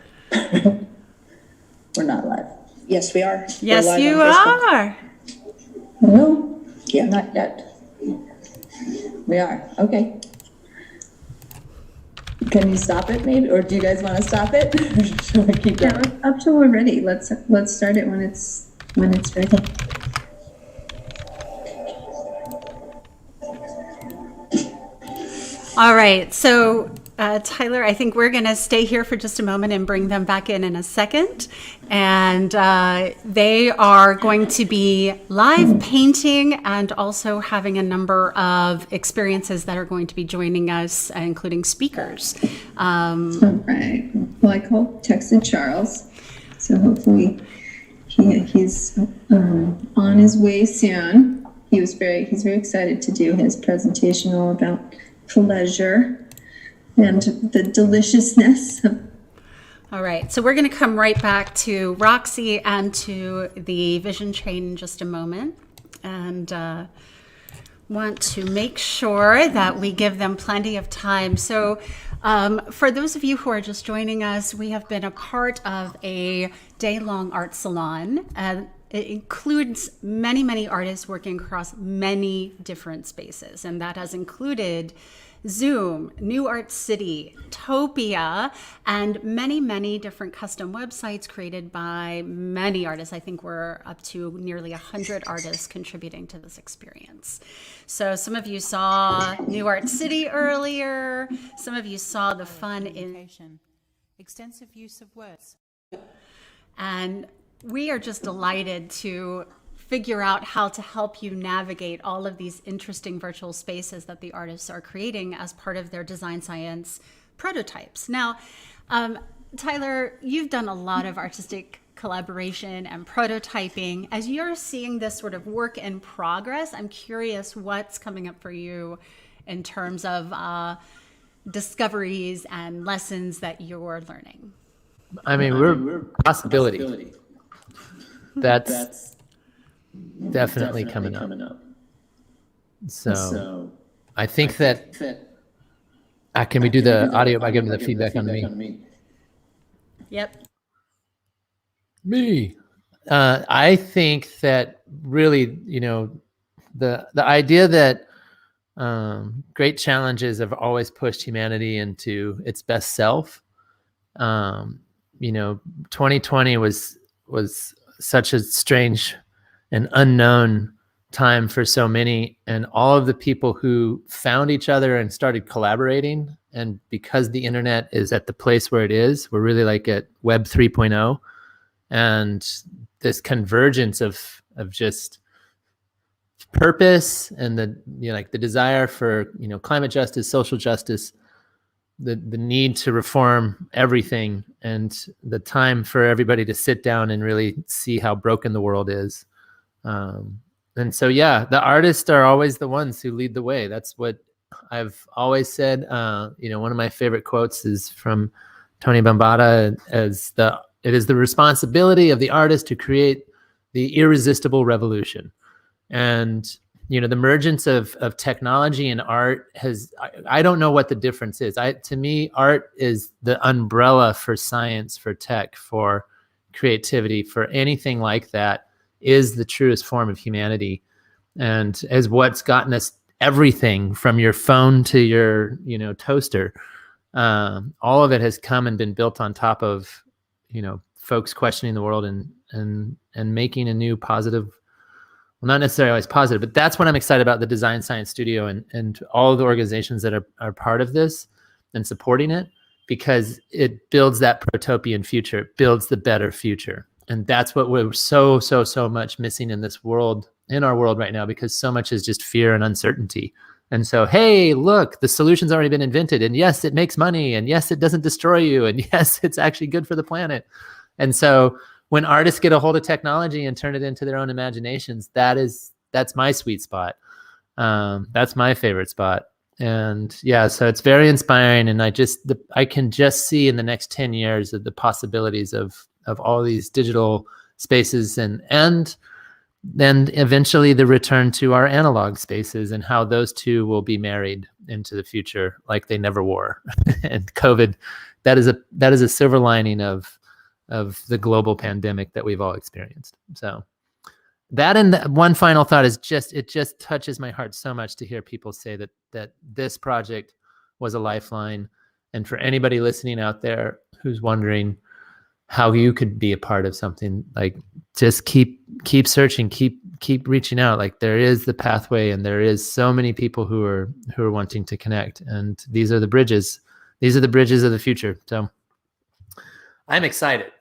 We're not live. Yes, we are. Yes, you are. No, yeah, not yet. We are. Okay. Can you stop it, maybe, or do you guys want to stop it? Should we keep going? Yeah, up till we're ready. Let's start it when it's ready. All right. So Tyler, I think we're going to stay here for just a moment and bring them back in a second. And they are going to be live painting and also having a number of experiences that are going to be joining us, including speakers. All right. Well, I texted Charles, so hopefully he's on his way soon. He's very excited to do his presentation all about pleasure and the deliciousness. All right, so we're going to come right back to Roxy and to the vision train in just a moment, and want to make sure that we give them plenty of time. So for those of you who are just joining us, we have been a part of a day-long art salon. It includes many artists working across many different spaces, and that has included Zoom, New Art City, Topia, and many different custom websites created by many artists. I think we're up to nearly 100 artists contributing to this experience. So some of you saw New Art City earlier. Some of you saw the fun in extensive use of words. And we are just delighted to figure out how to help you navigate all of these interesting virtual spaces that the artists are creating as part of their design science prototypes. Now, Tyler, you've done a lot of artistic collaboration and prototyping. As you're seeing this sort of work in progress, I'm curious what's coming up for you in terms of discoveries and lessons that you're learning. I mean, we're possibility. That's definitely coming up. So I think that can we do the audio by giving the feedback on me? Yep. Me. I think that really, the idea that great challenges have always pushed humanity into its best self. 2020 was such a strange and unknown time for so many, and all of the people who found each other and started collaborating, and because the internet is at the place where it is, we're really like at Web 3.0, and this convergence of just purpose and the desire for climate justice, social justice, the need to reform everything, and the time for everybody to sit down and really see how broken the world is. And so, the artists are always the ones who lead the way. That's what I've always said. One of my favorite quotes is from Tony Bambata, it is the responsibility of the artist to create the irresistible revolution. And the emergence of technology and art I don't know what the difference is. To me, art is the umbrella for science, for tech, for creativity, for anything like that, is the truest form of humanity, and is what's gotten us everything from your phone to your toaster. All of it has come and been built on top of folks questioning the world and making a new positive, well, not necessarily always positive, but that's what I'm excited about the Design Science Studio and all of the organizations that are part of this and supporting it, because it builds that protopian future, it builds the better future. And that's what we're so much missing in our world right now, because so much is just fear and uncertainty. And so, hey, look, the solution's already been invented, and yes, it makes money, and yes, it doesn't destroy you, and yes, it's actually good for the planet. And so when artists get a hold of technology and turn it into their own imaginations, that's my sweet spot. That's my favorite spot. And so it's very inspiring. And I can just see in the next 10 years of the possibilities of all these digital spaces, and then eventually the return to our analog spaces, and how those two will be married into the future like they never were. And COVID, that is a silver lining of the global pandemic that we've all experienced. So that, and one final thought is it just touches my heart so much to hear people say that this project was a lifeline. And for anybody listening out there who's wondering how you could be a part of something, like, just keep searching, keep reaching out. Like, there is the pathway, and there is so many people who are wanting to connect, and these are the bridges These are the bridges of the future. So I'm excited.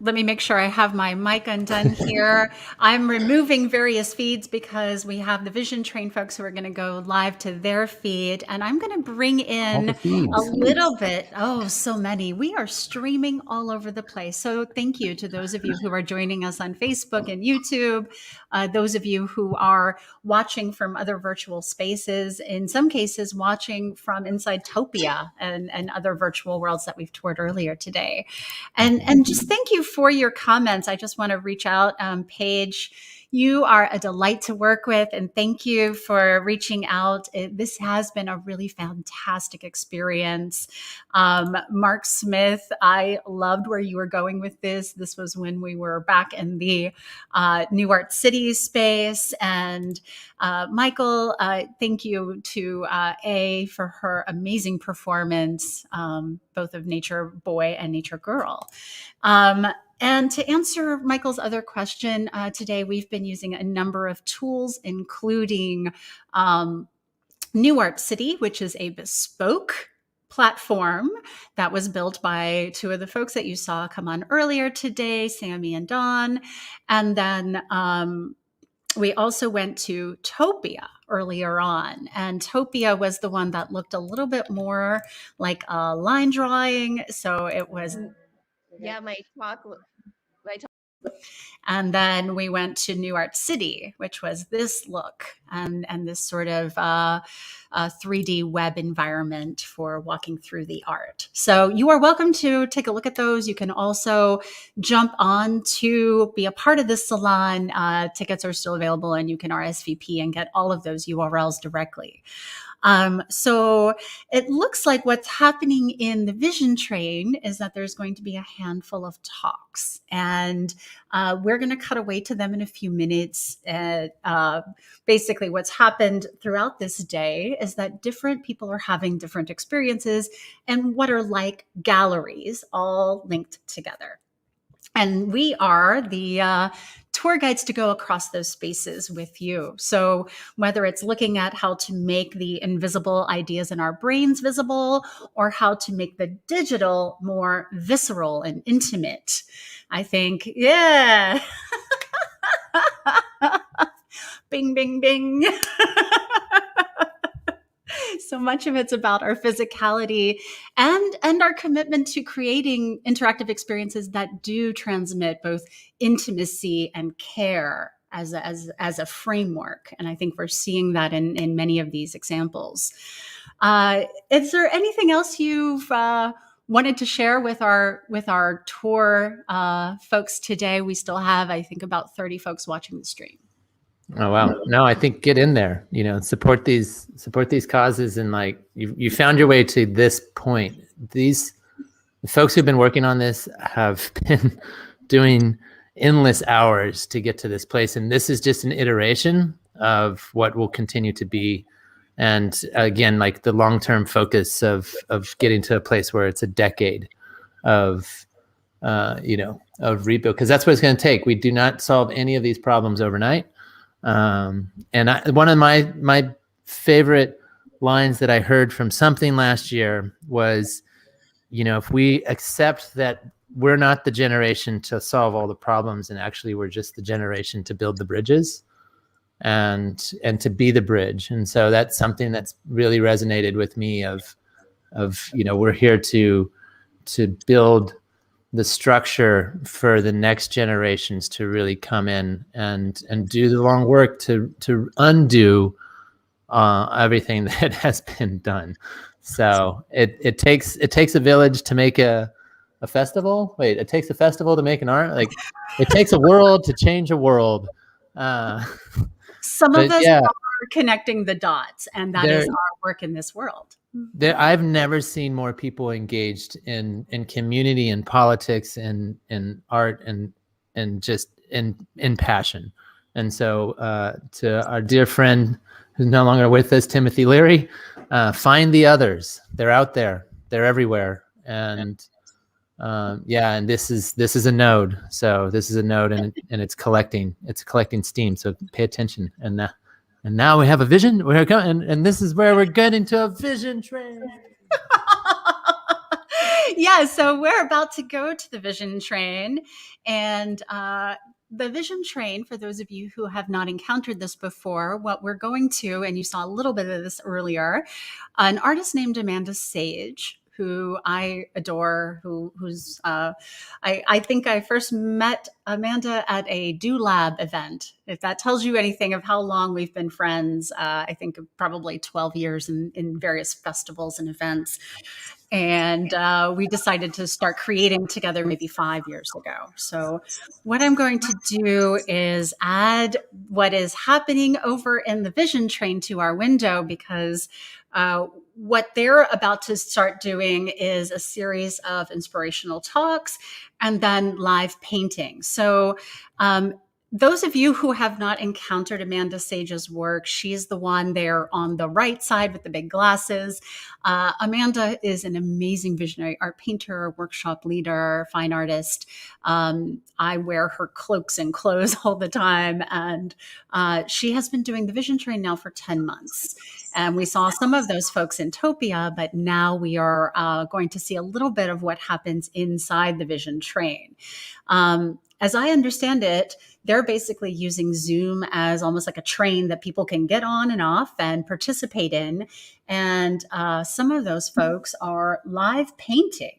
Let me make sure I have my mic undone here. I'm removing various feeds because we have the Vision Train folks who are going to go live to their feed. And I'm going to bring in a little bit. Oh, so many. We are streaming all over the place. So thank you to those of you who are joining us on Facebook and YouTube, those of you who are watching from other virtual spaces, in some cases watching from inside Topia and other virtual worlds that we've toured earlier today. And just thank you for your comments. I just want to reach out. Paige, you are a delight to work with, and thank you for reaching out. This has been a really fantastic experience. Mark Smith, I loved where you were going with this. This was when we were back in the New Art City space. And Michael, thank you to A for her amazing performance, both of Nature Boy and Nature Girl. And to answer Michael's other question, today we've been using a number of tools, including New Art City, which is a bespoke platform that was built by two of the folks that you saw come on earlier today, Sammy and Dawn. And then we also went to Topia earlier on, and Topia was the one that looked a little bit more like a line drawing. So it was... Yeah, my talk. And then we went to New Art City, which was this look and this sort of 3D web environment for walking through the art. So you are welcome to take a look at those. You can also jump on to be a part of this salon. Tickets are still available, and you can RSVP and get all of those URLs directly. So it looks like what's happening in the Vision Train is that there's going to be a handful of talks, and we're going to cut away to them in a few minutes. Basically, what's happened throughout this day is that different people are having different experiences and what are like galleries all linked together. And we are the tour guides to go across those spaces with you. So whether it's looking at how to make the invisible ideas in our brains visible, or how to make the digital more visceral and intimate, I think, yeah. Bing, bing, bing. So much of it's about our physicality and our commitment to creating interactive experiences that do transmit both intimacy and care as a framework. And I think we're seeing that in many of these examples. Is there anything else you've wanted to share with our tour folks today? We still have, I think, about 30 folks watching the stream. Oh wow! No, I think get in there. Support these causes, and like you found your way to this point. These folks who've been working on this have been doing endless hours to get to this place, and this is just an iteration of what will continue to be. And again, like the long-term focus of getting to a place where it's a decade of rebuild, because that's what it's going to take. We do not solve any of these problems overnight. And one of my favorite lines that I heard from something last year was, if we accept that we're not the generation to solve all the problems, and actually we're just the generation to build the bridges and to be the bridge. And so that's something that's really resonated with me of we're here to build the structure for the next generations to really come in and do the long work to undo everything that has been done. So it takes a village to make a festival. Wait, it takes a festival to make an art. Like it takes a world to change a world. Some of us are connecting the dots, and that is our work in this world. I've never seen more people engaged in community and politics and art and just in passion. And so to our dear friend who's no longer with us, Timothy Leary, find the others. They're out there. They're everywhere. And and this is a node. So this is a node, and it's collecting steam. So pay attention and And now we have a vision. We're going, and this is where we're getting to a vision train. Yeah, so we're about to go to the vision train. And the vision train, for those of you who have not encountered this before, what we're going to, and you saw a little bit of this earlier, an artist named Amanda Sage, who I adore, I think I first met Amanda at a Do Lab event. If that tells you anything of how long we've been friends, I think probably 12 years in various festivals and events. And we decided to start creating together maybe 5 years ago. So what I'm going to do is add what is happening over in the vision train to our window, because what they're about to start doing is a series of inspirational talks and then live painting. So those of you who have not encountered Amanda Sage's work, she's the one there on the right side with the big glasses. Amanda is an amazing visionary art painter, workshop leader, fine artist. I wear her cloaks and clothes all the time. And she has been doing the vision train now for 10 months. And we saw some of those folks in Topia, but now we are going to see a little bit of what happens inside the vision train. As I understand it, they're basically using Zoom as almost like a train that people can get on and off and participate in. And some of those folks are live painting.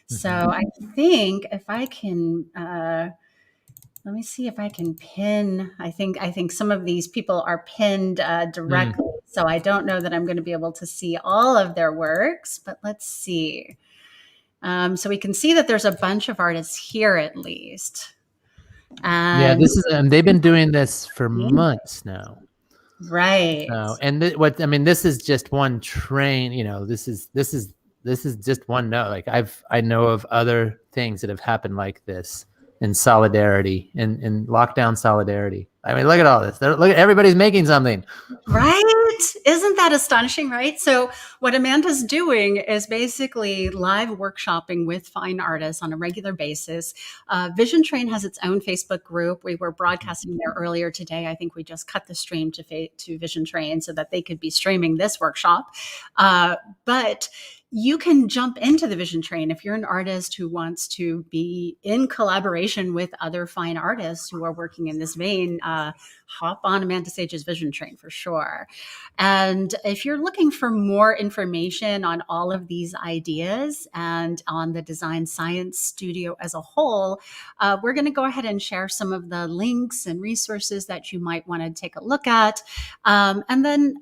So I think if I can, let me see if I can pin. I think some of these people are pinned directly. So I don't know that I'm going to be able to see all of their works, but let's see. So we can see that there's a bunch of artists here at least. Yeah, this is, and they've been doing this for months now. Right. So, and this is just one train, this is just one note. Like I know of other things that have happened like this in solidarity, in lockdown solidarity. I mean, look at all this. Look at everybody's making something. Right? Isn't that astonishing, right? So what Amanda's doing is basically live workshopping with fine artists on a regular basis. Vision Train has its own Facebook group. We were broadcasting there earlier today. I think we just cut the stream to Vision Train so that they could be streaming this workshop. But you can jump into the Vision Train if you're an artist who wants to be in collaboration with other fine artists who are working in this vein. Hop on Amanda Sage's Vision Train for sure. And if you're looking for more information on all of these ideas and on the Design Science Studio as a whole, we're going to go ahead and share some of the links and resources that you might want to take a look at. And then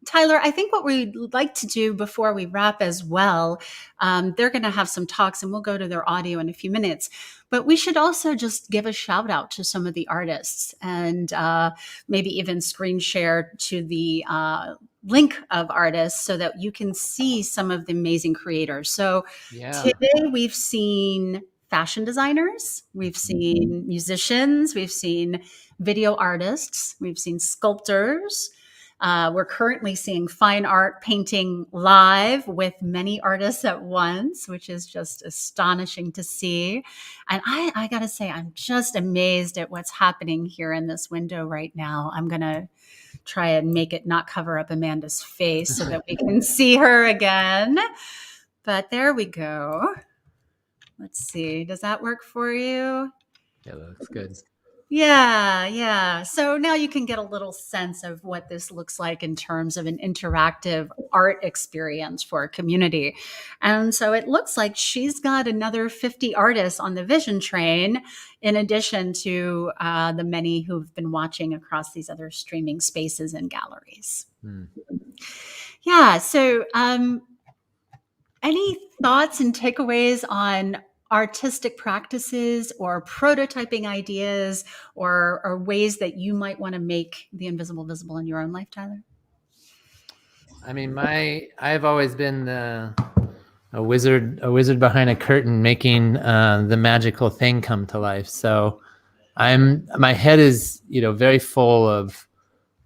Tyler, I think what we'd like to do before we wrap as well, they're going to have some talks and we'll go to their audio in a few minutes, but we should also just give a shout out to some of the artists and maybe even screen share to the link of artists so that you can see some of the amazing creators. So today we've seen fashion designers, we've seen musicians, we've seen video artists, we've seen sculptors. We're currently seeing fine art painting live with many artists at once, which is just astonishing to see. And I got to say, I'm just amazed at what's happening here in this window right now. I'm going to try and make it not cover up Amanda's face so that we can see her again. But there we go. Let's see. Does that work for you? Yeah, that looks good. Yeah. So now you can get a little sense of what this looks like in terms of an interactive art experience for a community. And so it looks like she's got another 50 artists on the Vision Train, in addition to the many who've been watching across these other streaming spaces and galleries. Yeah. So any thoughts and takeaways on artistic practices or prototyping ideas or ways that you might want to make the invisible visible in your own life, Tyler? I mean, I've always been a wizard behind a curtain, making the magical thing come to life. So my head is, very full of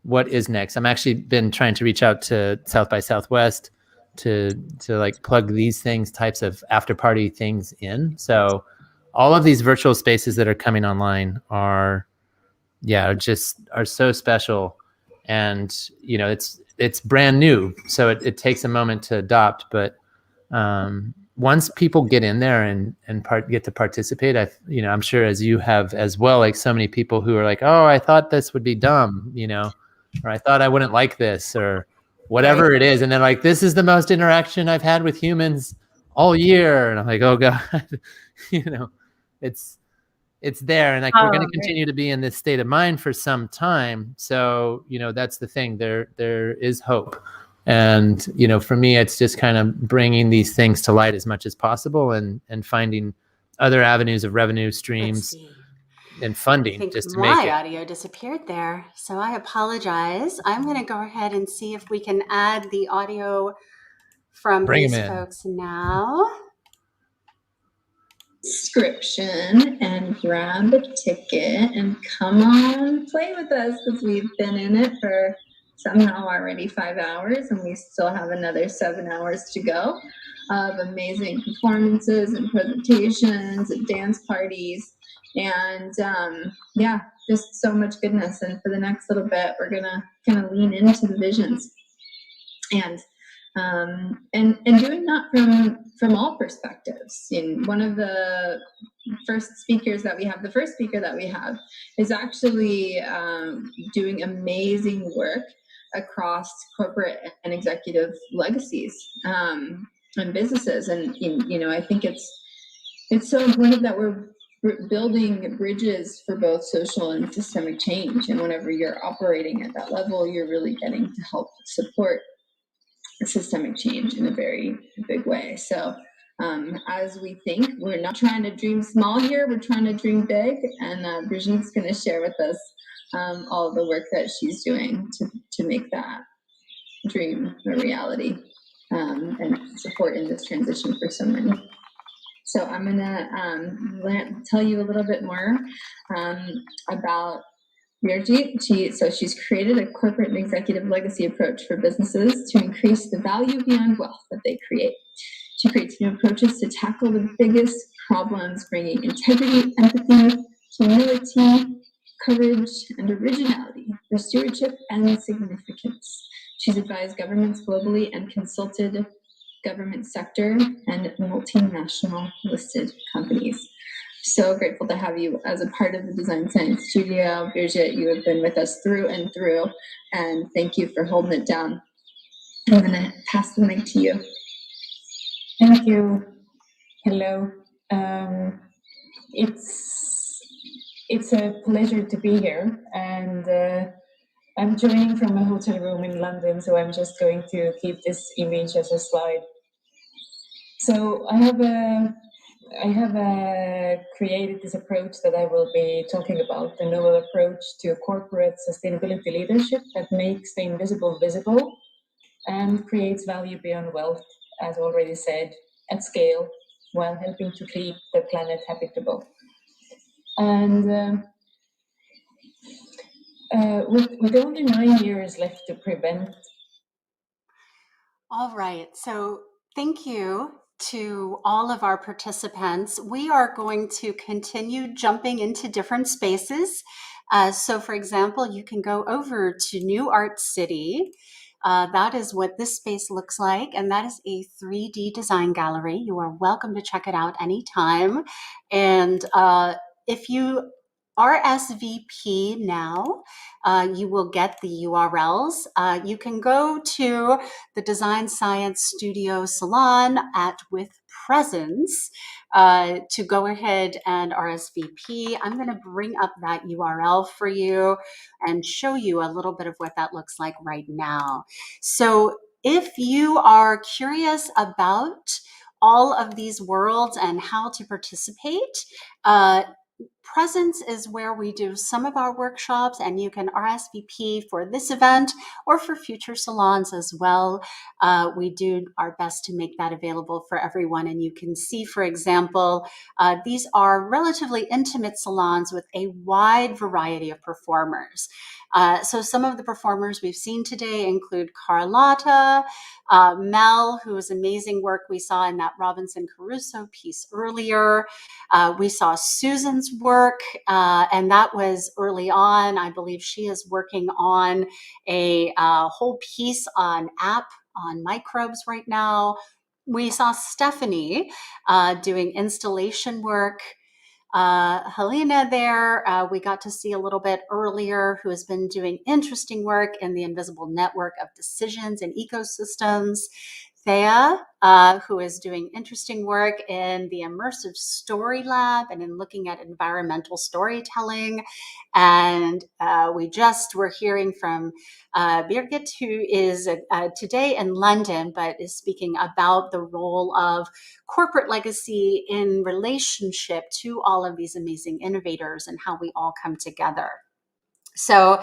what is next. I'm actually been trying to reach out to South by Southwest to like plug these types of after party things in. So all of these virtual spaces that are coming online are so special. and it's brand new, so it takes a moment to adopt. But once people get in there and get to participate, I'm sure as you have as well, like so many people who are like, oh, I thought this would be dumb, or I thought I wouldn't like this, or whatever it is. And then like, this is the most interaction I've had with humans all year. And I'm like, oh God, it's there. And like, we're going to continue to be in this state of mind for some time. So, that's the thing. There is hope. And, for me, it's just kind of bringing these things to light as much as possible and finding other avenues of revenue streams and funding just to make it. My audio disappeared there, so I apologize. I'm going to go ahead and see if we can add the audio from these folks now. Subscription and grab a ticket and come on play with us, because we've been in it for somehow already 5 hours and we still have another 7 hours to go of amazing performances and presentations and dance parties and just so much goodness. And for the next little bit, we're gonna kind of lean into the visions and doing that from all perspectives. And one of the first speaker that we have is actually doing amazing work across corporate and executive legacies and businesses. And I think it's so important that we're building bridges for both social and systemic change. And whenever you're operating at that level, you're really getting to help support systemic change in a very big way. So as we think, we're not trying to dream small here, we're trying to dream big. And Brigitte going to share with us all the work that she's doing to make that dream a reality and support in this transition for so many. So I'm going to tell you a little bit more about Emergent. She's created a corporate and executive legacy approach for businesses to increase the value beyond wealth that they create. She creates new approaches to tackle the biggest problems, bringing integrity, empathy, humility, courage, and originality for stewardship and significance. She's advised governments globally and consulted government sector and multinational listed companies. So grateful to have you as a part of the Design Science Studio. Brigitte, you have been with us through and through, and thank you for holding it down. I'm going to pass the mic to you. Thank you. Hello. It's a pleasure to be here, and I'm joining from a hotel room in London, so I'm just going to keep this image as a slide. So I have created this approach that I will be talking about, the novel approach to corporate sustainability leadership that makes the invisible visible and creates value beyond wealth, as already said, at scale, while helping to keep the planet habitable. And with only 9 years left to prevent. All right, so thank you to all of our participants. We are going to continue jumping into different spaces. So for example, you can go over to New Art City. That is what this space looks like, and that is a 3D design gallery. You are welcome to check it out anytime. And if you RSVP now, you will get the URLs. You can go to the Design Science Studio Salon with Presence to go ahead and RSVP. I'm going to bring up that URL for you and show you a little bit of what that looks like right now. So if you are curious about all of these worlds and how to participate, Presence is where we do some of our workshops, and you can RSVP for this event or for future salons as well. We do our best to make that available for everyone. And you can see, for example, these are relatively intimate salons with a wide variety of performers. So some of the performers we've seen today include Carlotta, Mel, whose amazing work we saw in that Robinson Crusoe piece earlier. We saw Susan's work. work, and that was early on. I believe she is working on a whole piece on app on microbes right now. We saw Stephanie doing installation work. Helena there, we got to see a little bit earlier, who has been doing interesting work in the invisible network of decisions and ecosystems. Thea, who is doing interesting work in the immersive story lab and in looking at environmental storytelling. And we just were hearing from Birgit, who is today in London, but is speaking about the role of corporate legacy in relationship to all of these amazing innovators and how we all come together. So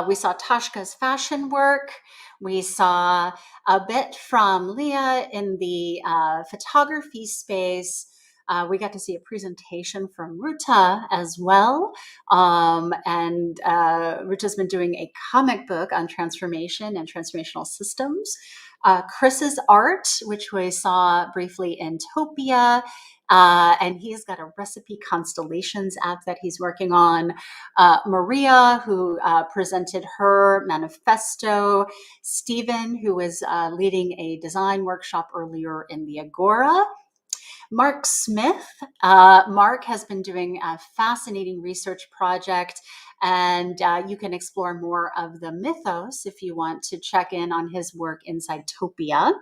we saw Tashka's fashion work. We saw a bit from Leah in the photography space. We got to see a presentation from Ruta as well. And Ruta's been doing a comic book on transformation and transformational systems. Chris's art, which we saw briefly in Topia, and he's got a recipe constellations app that he's working on. Maria, who presented her manifesto. Stephen, who was leading a design workshop earlier in the Agora. Mark Smith. Mark has been doing a fascinating research project, and you can explore more of the mythos if you want to check in on his work inside Topia.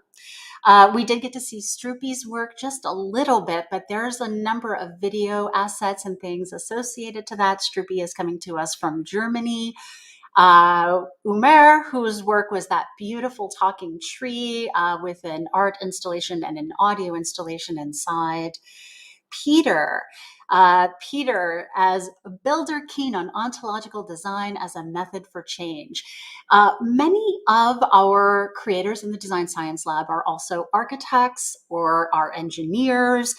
We did get to see Stroopy's work just a little bit, but there's a number of video assets and things associated to that. Stroopy is coming to us from Germany. Umer, whose work was that beautiful talking tree with an art installation and an audio installation inside. Peter. Peter, as a builder keen on ontological design as a method for change. Many of our creators in the Design Science Lab are also architects or are engineers.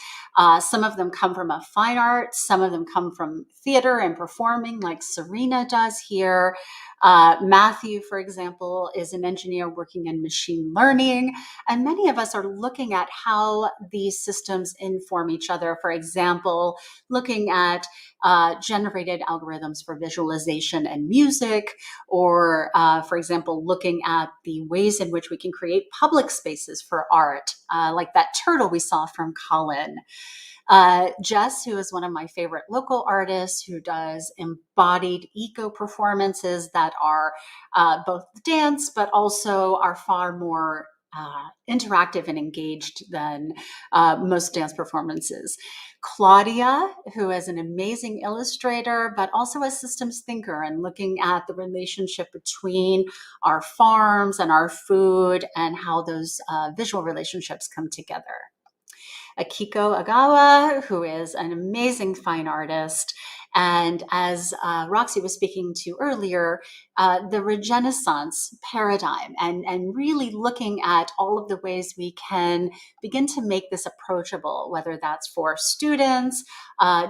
Some of them come from a fine art. Some of them come from theater and performing, like Serena does here. Matthew, for example, is an engineer working in machine learning. And many of us are looking at how these systems inform each other. For example, looking at generated algorithms for visualization and music, or for example, looking at the ways in which we can create public spaces for art, like that turtle we saw from Colin. Jess, who is one of my favorite local artists, who does embodied eco performances that are both dance, but also are far more interactive and engaged than most dance performances. Claudia, who is an amazing illustrator, but also a systems thinker and looking at the relationship between our farms and our food and how those visual relationships come together. Akiko Agawa, who is an amazing fine artist. And as Roxy was speaking to earlier, the Regenaissance paradigm and really looking at all of the ways we can begin to make this approachable, whether that's for students.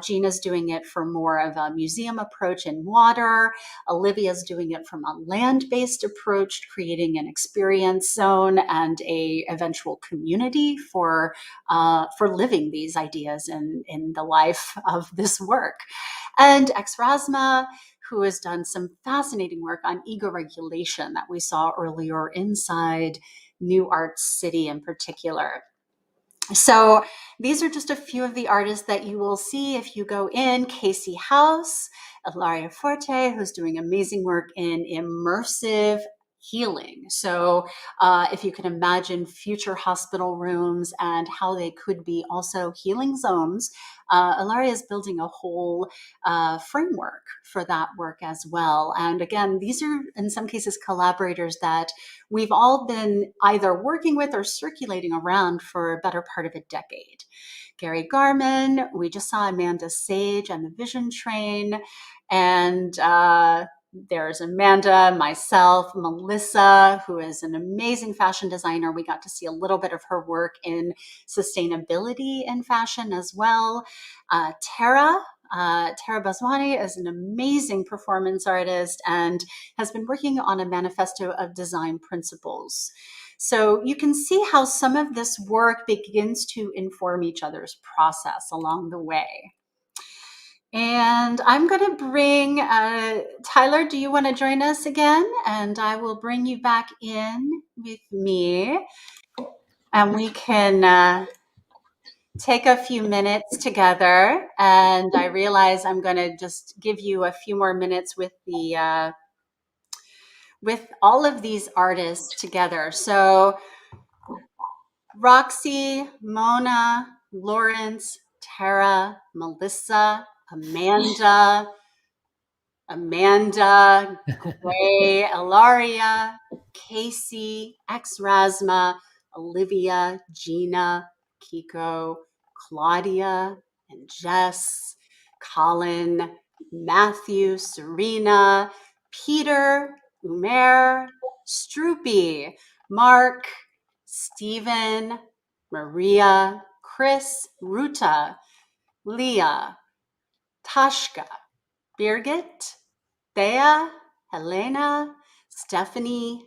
Gina's doing it for more of a museum approach in water. Olivia's doing it from a land-based approach, creating an experience zone and a eventual community for living these ideas in the life of this work. And Exrasma, who has done some fascinating work on ego regulation that we saw earlier inside New Art City in particular. So these are just a few of the artists that you will see if you go in. Casey House, Ilaria Forte, who's doing amazing work in immersive healing. So if you can imagine future hospital rooms and how they could be also healing zones, Ilaria is building a whole framework for that work as well. And again, these are in some cases collaborators that we've all been either working with or circulating around for a better part of a decade. Gary Garman, we just saw Amanda Sage and the Vision Train, and there's Amanda, myself, Melissa, who is an amazing fashion designer. We got to see a little bit of her work in sustainability in fashion as well. Tara Baswani is an amazing performance artist and has been working on a manifesto of design principles. So you can see how some of this work begins to inform each other's process along the way. And I'm going to bring, Tyler, do you want to join us again? And I will bring you back in with me. And we can take a few minutes together. And I realize I'm going to just give you a few more minutes with the with all of these artists together. So Roxy, Mona, Lawrence, Tara, Melissa, Amanda, Gray, Ilaria, Casey, Rasma, Olivia, Gina, Kiko, Claudia, and Jess, Colin, Matthew, Serena, Peter, Umer, Stroopy, Mark, Stephen, Maria, Chris, Ruta, Leah, Tashka, Birgit, Thea, Helena, Stephanie,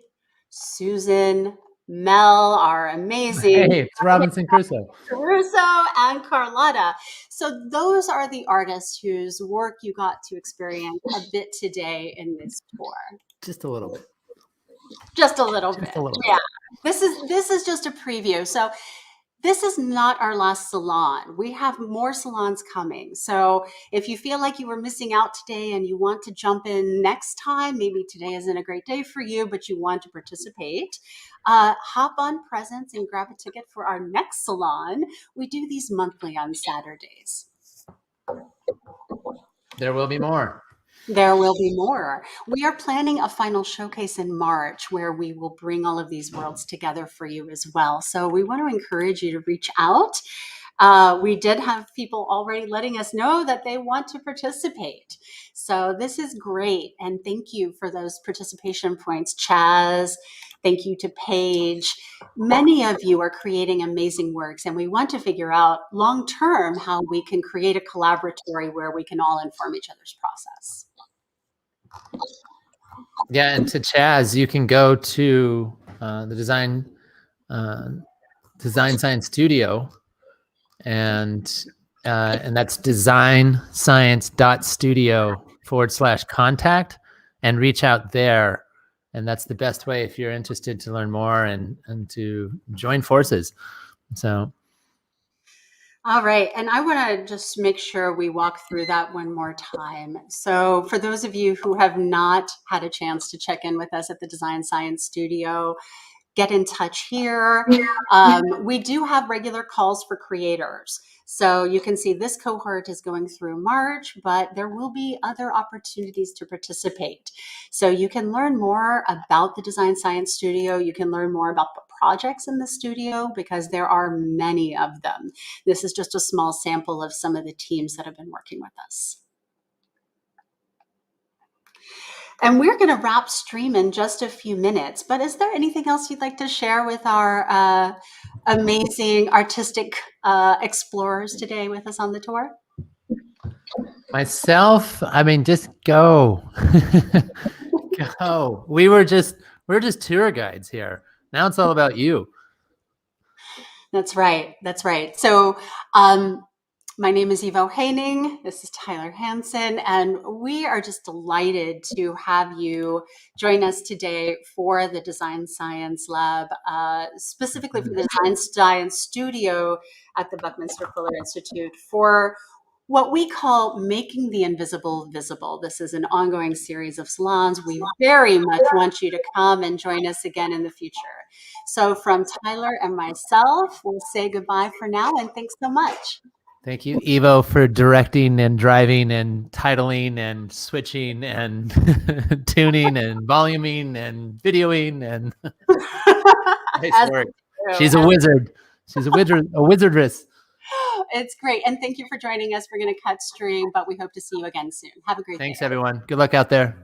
Susan, Mel, our amazing Hey, it's Robinson Crusoe. Caruso, and Carlotta. So those are the artists whose work you got to experience a bit today in this tour. Just a little bit. Just a little Just bit. a little bit. Yeah. This is just a preview. So this is not our last salon. We have more salons coming. So if you feel like you were missing out today and you want to jump in next time, maybe today isn't a great day for you, but you want to participate, hop on Presence and grab a ticket for our next salon. We do these monthly on Saturdays. There will be more. There will be more. We are planning a final showcase in March where we will bring all of these worlds together for you as well. So we want to encourage you to reach out. We did have people already letting us know that they want to participate. So this is great. And thank you for those participation points, Chaz. Thank you to Paige. Many of you are creating amazing works, and we want to figure out long-term how we can create a collaboratory where we can all inform each other's process. Yeah, and to Chaz, you can go to the Design Science Studio, and that's designscience.studio/contact, and reach out there. And that's the best way if you're interested to learn more and to join forces. So. All right, and I want to just make sure we walk through that one more time. So for those of you who have not had a chance to check in with us at the Design Science Studio, get in touch here. We do have regular calls for creators. So you can see this cohort is going through March, but there will be other opportunities to participate. So you can learn more about the Design Science Studio. You can learn more about the projects in the studio because there are many of them. This is just a small sample of some of the teams that have been working with us. And we're going to wrap stream in just a few minutes, but is there anything else you'd like to share with our amazing artistic explorers today with us on the tour? Myself, I mean, just go. Go. We're just tour guides here. Now it's all about you. That's right. That's right. So my name is Ivo Heining. This is Tyler Hansen, and we are just delighted to have you join us today for the Design Science Lab, specifically for the Design Science Studio at the Buckminster Fuller Institute for what we call Making the Invisible Visible. This is an ongoing series of salons. We very much want you to come and join us again in the future. So from Tyler and myself, we'll say goodbye for now, and thanks so much. Thank you, Ivo, for directing and driving and titling and switching and tuning and voluming and videoing and nice work. She's a wizard. She's a wizardress. It's great. And thank you for joining us. We're going to cut stream, but we hope to see you again soon. Have a great day. Thanks, everyone. Good luck out there.